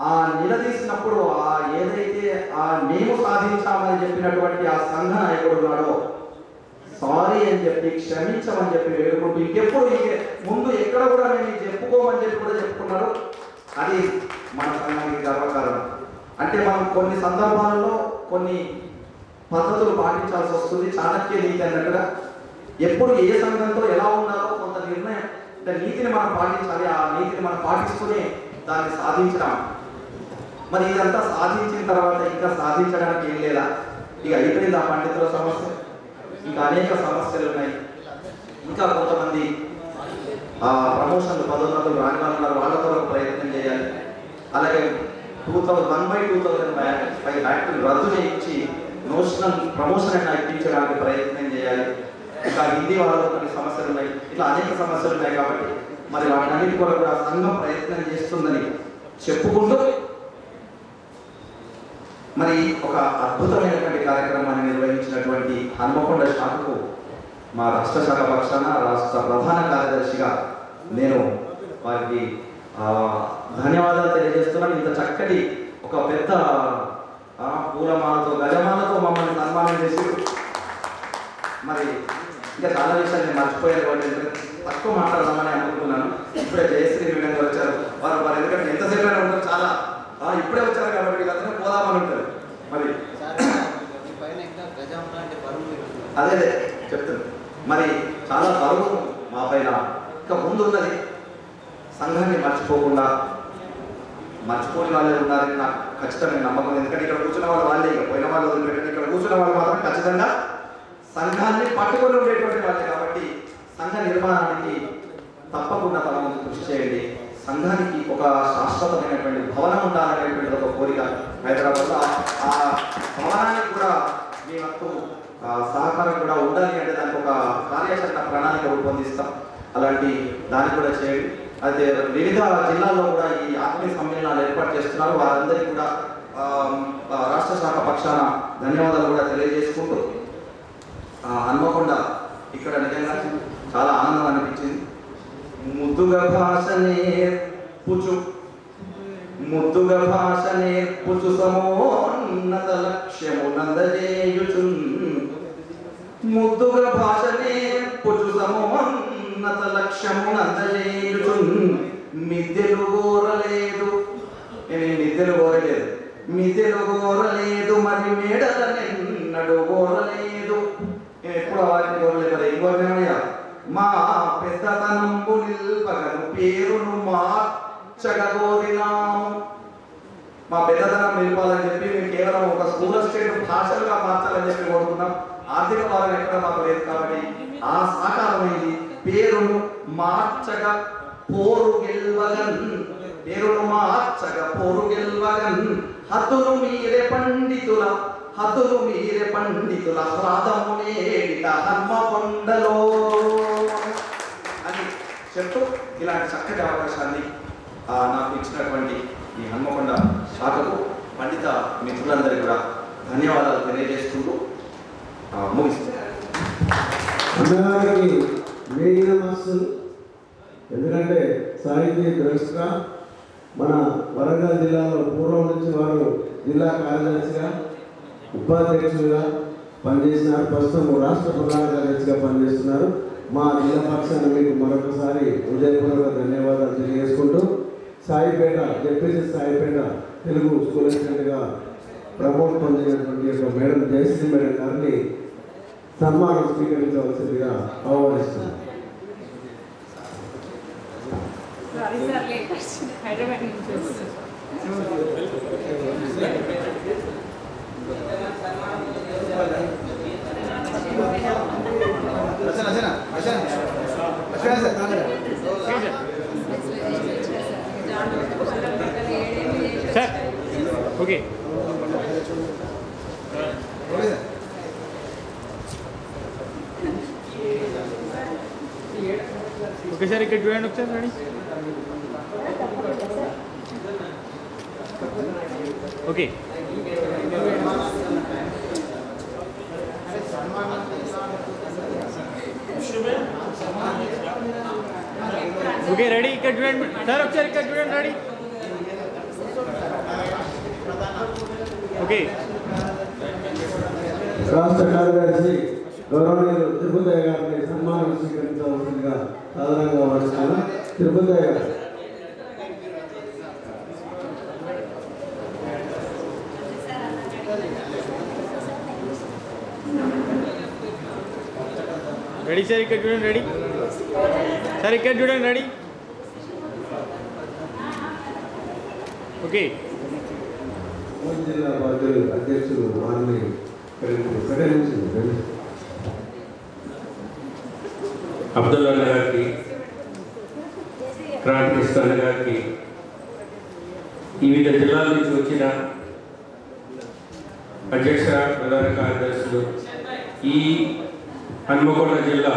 ఆ నిలదీసినప్పుడు ఏదైతే మేము సాధించామని చెప్పినటువంటి ఆ సంఘ నాయకుడు ఉన్నాడో సారీ అని చెప్పి, క్షమించమని చెప్పి వేడుకుంటూ ఇంకెప్పుడు ముందు ఎక్కడ కూడా మేము చెప్పుకోమని చెప్పి కూడా చెప్పుకున్నాడు. అది మన సంఘానికి గర్వకారణం. అంటే మనం కొన్ని సందర్భాలలో కొన్ని పద్ధతులు పాటించాల్సి వస్తుంది. చాణక్య నీతి అన్నట్టుగా ఎప్పుడు ఏ సంఘంతో ఎలా ఉండాలో కొంత నిర్ణయం, అంటే నీతిని మనం పాటించాలి. ఆ నీతిని మనం పాటిస్తూనే దాన్ని సాధించడం. మరి ఇదంతా సాధించిన తర్వాత ఇంకా సాధించడానికి ఏం లేదా? ఇక అయిపోయింది ఆ పండితుల సమస్య. ఇంకా అనేక సమస్యలు ఉన్నాయి. ఇంకా కొంతమంది ప్రమోషన్లు, పదోన్నతులు రాని వాళ్ళు ఉన్నారు, వాళ్ళ కొరకు ప్రయత్నం చేయాలి. అలాగే 1/2005 యాక్ట్ని రద్దు చేయించి నోషనల్ ప్రమోషన్ అయినా ఇప్పించడానికి ప్రయత్నం చేయాలి. ఇంకా హిందీ వాళ్ళలో కొన్ని సమస్యలు ఉన్నాయి. ఇట్లా అనేక సమస్యలు ఉన్నాయి. కాబట్టి మరి వాటన్నిటి కొరకు కూడా సంఘం ప్రయత్నం చేస్తుందని చెప్పుకుంటూ మరి ఒక అద్భుతమైనటువంటి కార్యక్రమాన్ని నిర్వహించినటువంటి హన్మకొండ శాఖకు మా రాష్ట్ర శాఖ పక్షాన రాష్ట్ర ప్రధాన కార్యదర్శిగా నేను వారికి ధన్యవాదాలు తెలియజేస్తున్నాను. ఇంత చక్కటి ఒక పెద్ద పూలమాలతో, గజమాలతో మమ్మల్ని సన్మానం చేసి, మరి ఇంకా చాలా విషయాలు నేను మర్చిపోయాను, తక్కువ మాట్లాడదామని అనుకుంటున్నాను. ఇప్పుడే జయశ్రీ మేడం గారు వచ్చారు. వారు ఎందుకంటే ఎంతసేపు అయినా ఉంటారు, చాలా ఇప్పుడే వచ్చారు కాబట్టి వీళ్ళందరూ పోదామని ఉంటారు. మరి అదే చెప్తాను. మరి చాలా బరువు మా పైన ఇంకా ముందు ఉన్నది. సంఘాన్ని మర్చిపోని వాళ్ళే ఉన్నారని నాకు ఖచ్చితంగా నమ్మకం. ఎందుకంటే ఇక్కడ కూర్చున్న వాళ్ళే, ఇక పోయిన వాళ్ళు వదిలిపెట్టండి, ఇక్కడ కూర్చున్న వాళ్ళు మాత్రం ఖచ్చితంగా సంఘాన్ని పట్టుకొని ఉండేటువంటి వాళ్ళే. కాబట్టి సంఘ నిర్మాణానికి తప్పకుండా తమ ముందు కృషి చేయండి. సంఘానికి ఒక శాశ్వతమైనటువంటి భవనం ఉండాలనేటువంటి ఒక కోరిక హైదరాబాద్లో. ఆ భవనానికి కూడా మీ వరకు సహకారం కూడా ఉండాలి. అంటే దానికి ఒక కార్యాచరణ ప్రణాళిక రూపొందిస్తాం. అలాంటి దాన్ని కూడా చేయండి. అయితే వివిధ జిల్లాల్లో కూడా ఈ ఆత్మీయ సమ్మేళనాలు ఏర్పాటు చేస్తున్నారు. వారందరికీ కూడా రాష్ట్ర శాఖ పక్షాన ధన్యవాదాలు కూడా తెలియజేసుకుంటూ, హన్మకొండ ఇక్కడ నిజంగా చాలా ఆనందం అనిపించింది. ముద్దుగా భాష నేర్పుచు సమోన్నత లక్ష్యము నందజేయుచున్. ముద్దుగా భాష నేర్పుచు సమోన్నత లక్ష్యము నందజేయుచున్. మిద్దెలు కోరలేదు, నేను మిద్దెలు కోరలేదు, మిథెలు గోరలేదు మరి మేడలనెన్నడు గోరలేదు. నేను ఎప్పుడు వాటిని గోరలేదు కదా ఇంకోనేమయ్యా మా పెద్దతనంబు నిల్పగను పేరును మార్చగోరినాము. మా పెద్దతనం నిలపాలని చెప్పి మేము కేవలం ఒక స్కూల్ స్టేట్ భాషలుగా మార్చాలని చెప్పి కోరుకున్నాం. ఆర్థిక భాగం ఎక్కడ మాకు లేదు కాబట్టి ఆ సాకారమైంది. పేరును మార్చగ పోరు గెల్వగన్, పేరును మార్చగ పోరు గెల్వగన్, హతులు మీరే పండితుల హతులు మీరే పండితుల హ్లాదము నేడిట హన్మకొండలో అని చెప్తూ ఇలాంటి చక్కటి అవకాశాన్ని నాకు ఇచ్చినటువంటి ఈ హన్మకొండ శాఖకు పండిత మిత్రులందరికీ కూడా ధన్యవాదాలు తెలియజేసుకుంటూ ముగిస్తాను. అన్నగారికి వేగిన మాస్టర్లు, ఎందుకంటే సాహిత్య ద్రష్టగా మన వరంగల్ జిల్లాలో పూర్వం నుంచి వారు జిల్లా కార్యదర్శిగా ఉపాధ్యక్షులుగా పనిచేసినారు. ప్రస్తుతం రాష్ట్ర ప్రధాన కార్యదర్శిగా పనిచేస్తున్నారు. మా జిల్లా పక్షాన్ని మీకు మరొకసారి హృదయపూర్వక ధన్యవాదాలు తెలియజేసుకుంటూ సాయిపేట జెడ్పీసీ సాయిపేట తెలుగు స్కూల్ అసిస్టెంట్గా ప్రమోట్ పొందినటువంటి యొక్క మేడం జయశ్రీ మేడం గారిని సన్మానం స్వీకరించవలసిందిగా ఆహ్వానిస్తున్నాను. ఓకే ఓకే సార్ ఇక్కడ చూడండి ఒకసారి రెడీ. ఓకే ఓకే రెడీ ఇక్కడ చూడండి సార్ ఒకసారి ఇక్కడ చూడండి రెడీ. ఓకే రాష్ట్ర కార్యదర్శి గౌరవనీయులు తిరుపతయ్య గారిని సన్మానం స్వీకరించవలసిందిగా సాధారణంగా వస్తున్నాను. తిరుపతయ్య గారు. రెడీ సార్ ఇక్కడ చూడండి రెడీ సార్ ఇక్కడ చూడండి రెడీ. ఓకే జిల్లా బాధ్యులు అధ్యక్షులు వారిని ప్రకటించింది. అబ్దుల్లా గారికి, రామకృష్ణ గారికి, వివిధ జిల్లాల నుంచి వచ్చిన అధ్యక్ష ప్రధాన కార్యదర్శులు, ఈ హన్మకొండ జిల్లా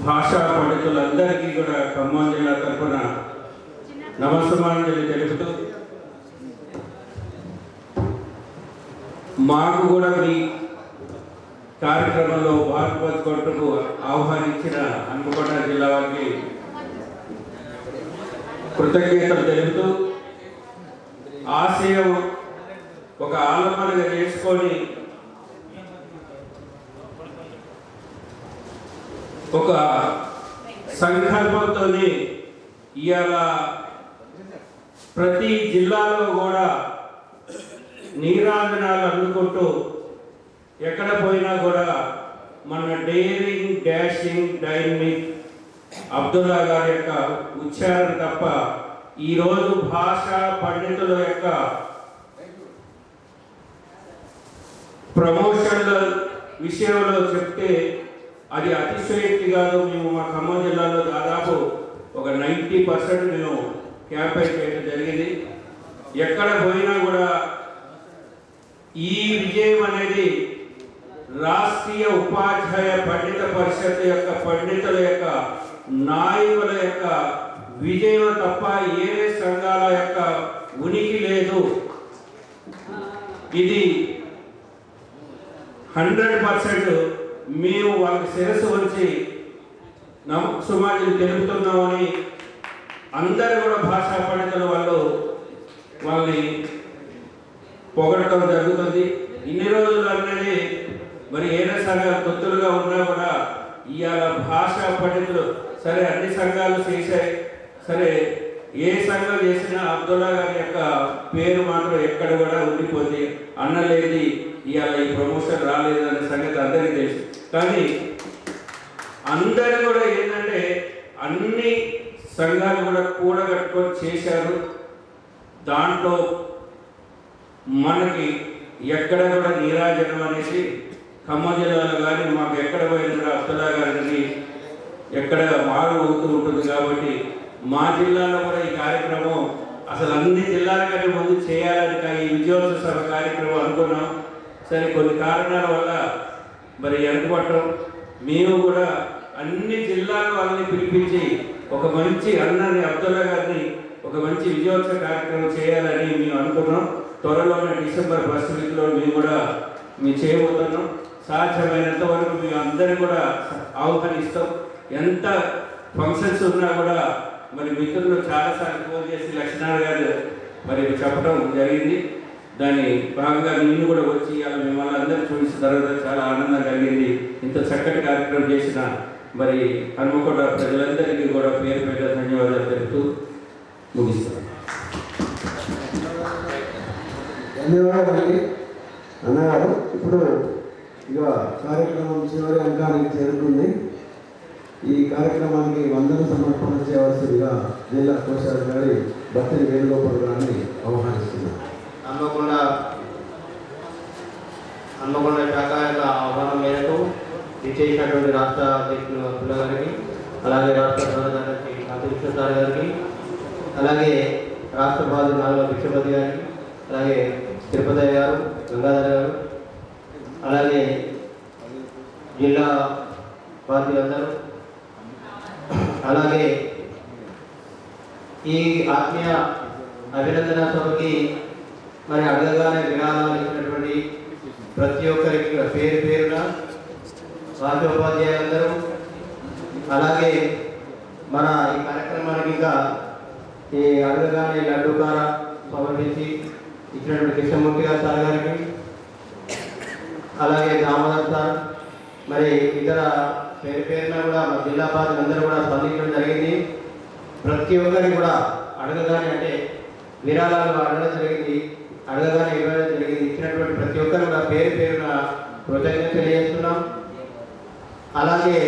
భాషా పండితులందరికీ కూడా ఖమ్మం జిల్లా తరఫున నమస్సమాంజలి తెలుపుతూ మాకు కూడా మీ కార్యక్రమంలో భారత్ ఆహ్వానించిన హన్మకొండ జిల్లా వారికి కృతజ్ఞతలు తెలుపుతూ ఆశయం ఒక ఆలంబనగా చేసుకొని ఒక సంకల్పంతో ఇవాళ ప్రతి జిల్లాలో కూడా నీరాజనాలు అందుకుంటూ ఎక్కడ పోయినా కూడా మన డేరింగ్ డాషింగ్ డైనమిక్ అబ్దుల్లా గారి యొక్క ఉచ్చారణ తప్ప ఈరోజు భాషా పండితుల యొక్క ప్రమోషన్ల విషయంలో చెప్తే అది అతిశయోక్తి కాదు. మేము మా ఖమ్మం జిల్లాలో దాదాపు ఒక 90% మేము క్యాంపెయిన్ చేయడం జరిగింది. ఎక్కడ పోయినా కూడా ఈ విజయం అనేది రాష్ట్రీయ ఉపాధ్యాయ పండిత పరిషత్ యొక్క పండితుల యొక్క నాయకుల యొక్క విజయం తప్ప ఏరే సంఘాల యొక్క ఉనికి లేదు. ఇది 100% మేము వాళ్ళకి శిరస్సు వచ్చి సుమాజులు తెలుపుతున్నామని అందరూ కూడా భాషా పండితుల వాళ్ళు వాళ్ళని పొగడటం జరుగుతుంది. ఇన్ని రోజులు అనేది మరి ఏరే సంఘాలు తొత్తులుగా ఉన్నా కూడా ఇవాళ భాషా పండితులు సరే అన్ని సంఘాలు చేశాయి, సరే ఏ సంఘం చేసినా అబ్దుల్లా గారి యొక్క పేరు మాత్రం ఎక్కడ కూడా ఉండిపోతే అన్నలేది ఇవాళ ఈ ప్రమోషన్ రాలేదు అనే సంగతి అందరికీ తెలుసు. కానీ అందరూ కూడా ఏంటంటే అన్ని సంఘాలు కూడా కూడగట్టుకొని చేశారు. దాంట్లో మనకి ఎక్కడ కూడా నీరాజనం అనేసి ఖమ్మం జిల్లాలో కానీ మాకు ఎక్కడ పోయినా కూడా అబ్దుల్లా గారిని ఎక్కడ మారు అవుతూ ఉంటుంది. కాబట్టి మా జిల్లాలో కూడా ఈ కార్యక్రమం అసలు అన్ని జిల్లాల కంటే ముందు చేయాలని ఈ విజయోత్సవ సభ కార్యక్రమం అనుకున్నాం. సరే కొన్ని కారణాల వల్ల మరి వెనుకబట్టడం, మేము కూడా అన్ని జిల్లాల వాళ్ళని పిలిపించి ఒక మంచి అన్నని అబ్దుల్లా గారిని ఒక మంచి విజయోత్సవ కార్యక్రమం చేయాలని మేము అనుకున్నాం. త్వరలోనే డిసెంబర్ 1st వీక్లో మేము కూడా చేయబోతున్నాం. సాధ్యమైనంత వరకు మేము అందరినీ కూడా ఆహ్వానిస్తాం. ఎంత ఫంక్షన్స్ ఉన్నా కూడా మరి మిత్రులు చాలాసార్లు ఫోన్ చేసి లక్ష్మీనారాయణ గారు మరి చెప్పడం జరిగింది. దాని భాగంగా నేను కూడా వచ్చి ఇవాళ మిమ్మల్ని అందరూ చూసిన తర్వాత చాలా ఆనందం కలిగింది. ఇంత చక్కటి కార్యక్రమం చేసిన మరి హన్మకొండ ప్రజలందరికీ కూడా పేరు పేరు ధన్యవాదాలు తెలుపుతూ ముగిస్తాను. ధన్యవాదాలండి అన్నగారు. ఇప్పుడు ఇక కార్యక్రమం చివరి అంకానికి చేరుకుంది. ఈ కార్యక్రమానికి వందన సమర్పణ చేయవలసిందిగా జిల్లా కోశాధికారి బత్తిని వేణుగోపాల్ గారిని ఆహ్వానిస్తున్నారు. హన్మకొండ శాఖ యొక్క ఆహ్వానం మేరకు విచ్చేసినటువంటి రాష్ట్ర అధ్యక్షులు అబ్దుల్లా గారికి, అలాగే రాష్ట్ర ప్రధానమంత్రి కాంతికృష్ణ సార్ గారికి, అలాగే రాష్ట్ర బాధ్యులు నాలుగవ భిక్షపతి గారికి, అలాగే తిరుపతి గారు, గంగాధర్ గారు, అలాగే జిల్లా బాధ్యులందరూ, అలాగే ఈ ఆత్మీయ అభినందన సభకి మరి అడగగానే విరాళాలు ఇచ్చినటువంటి ప్రతి ఒక్కరికి పేరు పేరున రాజ్యోపాధ్యాయులందరూ, అలాగే మన ఈ కార్యక్రమానికి ఇంకా ఈ అడగగానే లడ్డూకార సమర్పించి ఇచ్చినటువంటి కృష్ణమూర్తి గారు సార్ గారికి, అలాగే దామోదర్ సార్, మరి ఇతర పేరు పేరున కూడా మా జిల్లా బాధ్యులందరూ కూడా స్పందించడం జరిగింది. ప్రతి ఒక్కరికి కూడా అడగగానే అంటే విరాళాలు అడగడం జరిగింది, అడగగానే ఇవ్వడం జరిగింది. ఇచ్చినటువంటి ప్రతి ఒక్కరు కూడా పేరు పేరున కృతజ్ఞత తెలియజేస్తున్నాం. అలాగే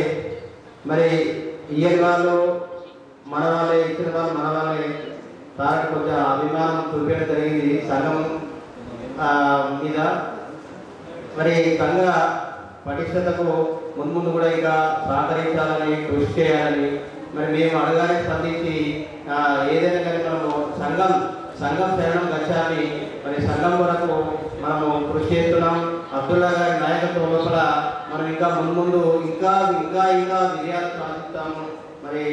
మరి ఇయ్యని వాళ్ళు మన వాళ్ళే, ఇచ్చిన వాళ్ళు మన వాళ్ళే. సార్కి కొంచెం అభిమానం చూపించడం జరిగింది సంఘం మీద. మరి సంఘ పటిష్టతకు ముందు కూడా ఇంకా సహకరించాలని, కృషి చేయాలని మరి మేము అడగానే స్పందించి ఏదైనా కానీ మనము సంఘం శరణం గచ్చాలి, మరి సంఘం కొరకు మనము కృషి చేస్తున్నాం. అబ్దుల్లా గారి నాయకత్వం లోపల మనం ఇంకా ముందు ఇంకా ఇంకా ఇంకా విజయాలు సాధిస్తాము మరి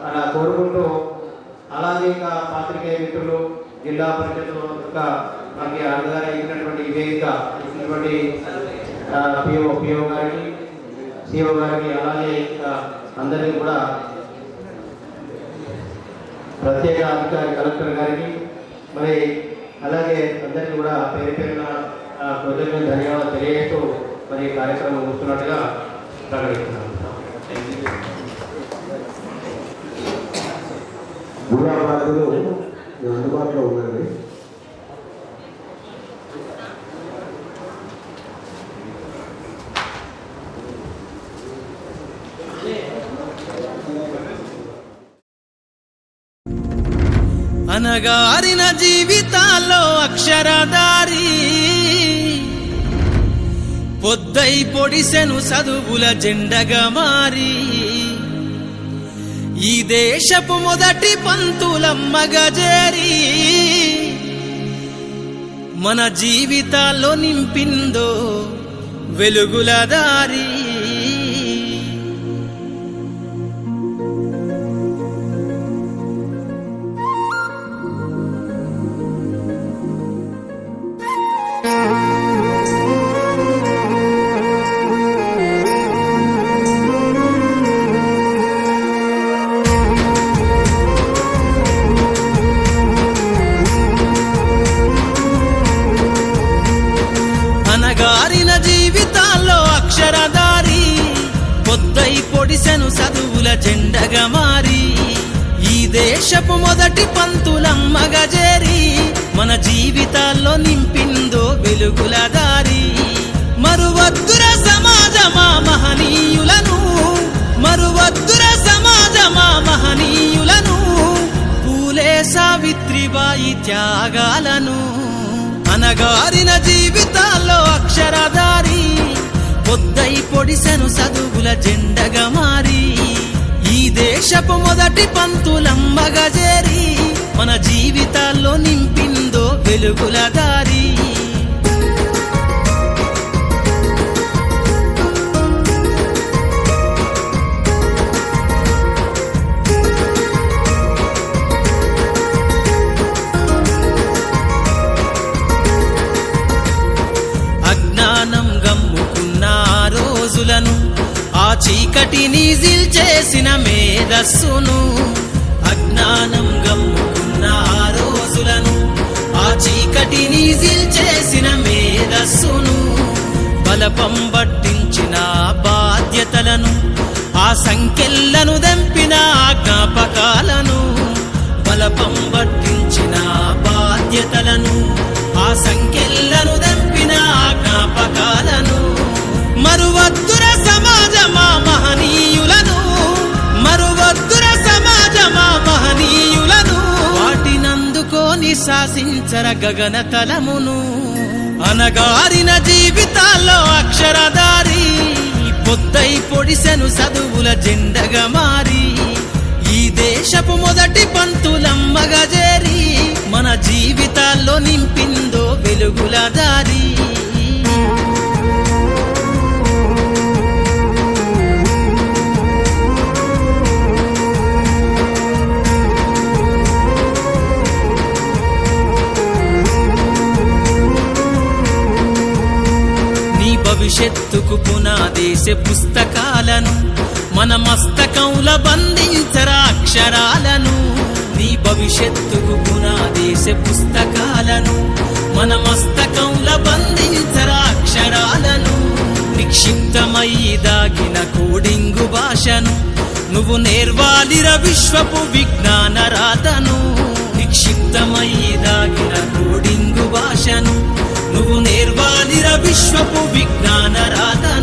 అలా కోరుకుంటూ, అలాగే ఇంకా పాత్రికేయ మిత్రులు, జిల్లా పరిషత్ యొక్క మనకి అడగానే ఇచ్చినటువంటి వేదిక ఇచ్చినటువంటి పిఓ గారికి, సిఓ గారికి, అలాగే అందరికీ కూడా ప్రత్యేక అధికారి కలెక్టర్ గారికి, మరి అలాగే అందరికీ కూడా పేరు పేరున కృతజ్ఞత ధన్యవాదాలు తెలియజేస్తూ మరి కార్యక్రమం ముగిస్తున్నట్టుగా ప్రకటిస్తున్నాను. జిల్లా బాధ్యులు అందుబాటులో ఉండండి. అనగారిన జీవితాల్లో అక్షరదారి పొద్దై పొడిసెను చదువుల జెండగా మారి ఈ దేశపు మొదటి పంతులమ్మగా చేరి మన జీవితాల్లో నింపిందో వెలుగుల దారి. అనగారిన జీవితాల్లో అక్షరదారి పొద్దై పొడిసెను చదువుల జెండగా మారి ఈ దేశపు మొదటి పంతులమ్మగా చేరి మన జీవితాల్లో నింపిందో వెలుగుల దారి. మరువద్దుర సమాజమా మహనీయులను, మరువద్దుర సమాజమా మహనీయులను, పూలే సావిత్రిబాయి త్యాగాలను. అనగారిన జీవితాల్లో అక్షరధారి పొద్దై పొడిసెను చదువుల జెండగా మారి. ఈ దేశపు మొదటి పంతులమ్మగా చేరి మన జీవితాల్లో నింపిందో వెలుగుల దారి. అజ్ఞానం గమ్ముకున్న రోజులను, ఆ చీకటిని చేసిన మేధస్సును. అజ్ఞానం గమ్ముకున్న రోజులను, ఆ చీకటిని చేసిన మేధస్సును. బలపం పట్టించిన బాధ్యతలను, ఆ సంఖ్యలను దంపిన జ్ఞాపకాలను. బలపం పట్టించిన బాధ్యతలను, ఆ సంఖ్యలను దంపిన జ్ఞాపకాలను. మరువద్దుర సమాజమా మహనీయులను, మరువద్దుర సమాజమా మహనీయులను. వాటినందుకోని శాసించర గగన తలమును. అనగారిన జీవితాల్లో అక్షరధారి పొద్దై పొడిసెను చదువుల జెండగా మారి. ఈ దేశపు మొదటి పంతులమ్మగా చేరి మన జీవితాల్లో నింపిందో వెలుగుల దారి. భవిష్యత్తుకు పునాదేసే పుస్తకాలను మన మస్తకంల బంధించరా అక్షరాలను. నీ భవిష్యత్తుకు పునాదేసే పుస్తకాలను మన మస్తకంల బంధించరా అక్షరాలను. నిక్షిప్తమై దాగిన కోడింగు భాషను నువ్వు నేర్వాలిర విశ్వపు విజ్ఞాన రాతను. నిక్షిప్తమై దాగిన కోడింగు భాషను నువ్వు నేర్వాలిర విశ్వపు విజ్ఞాన రాతను.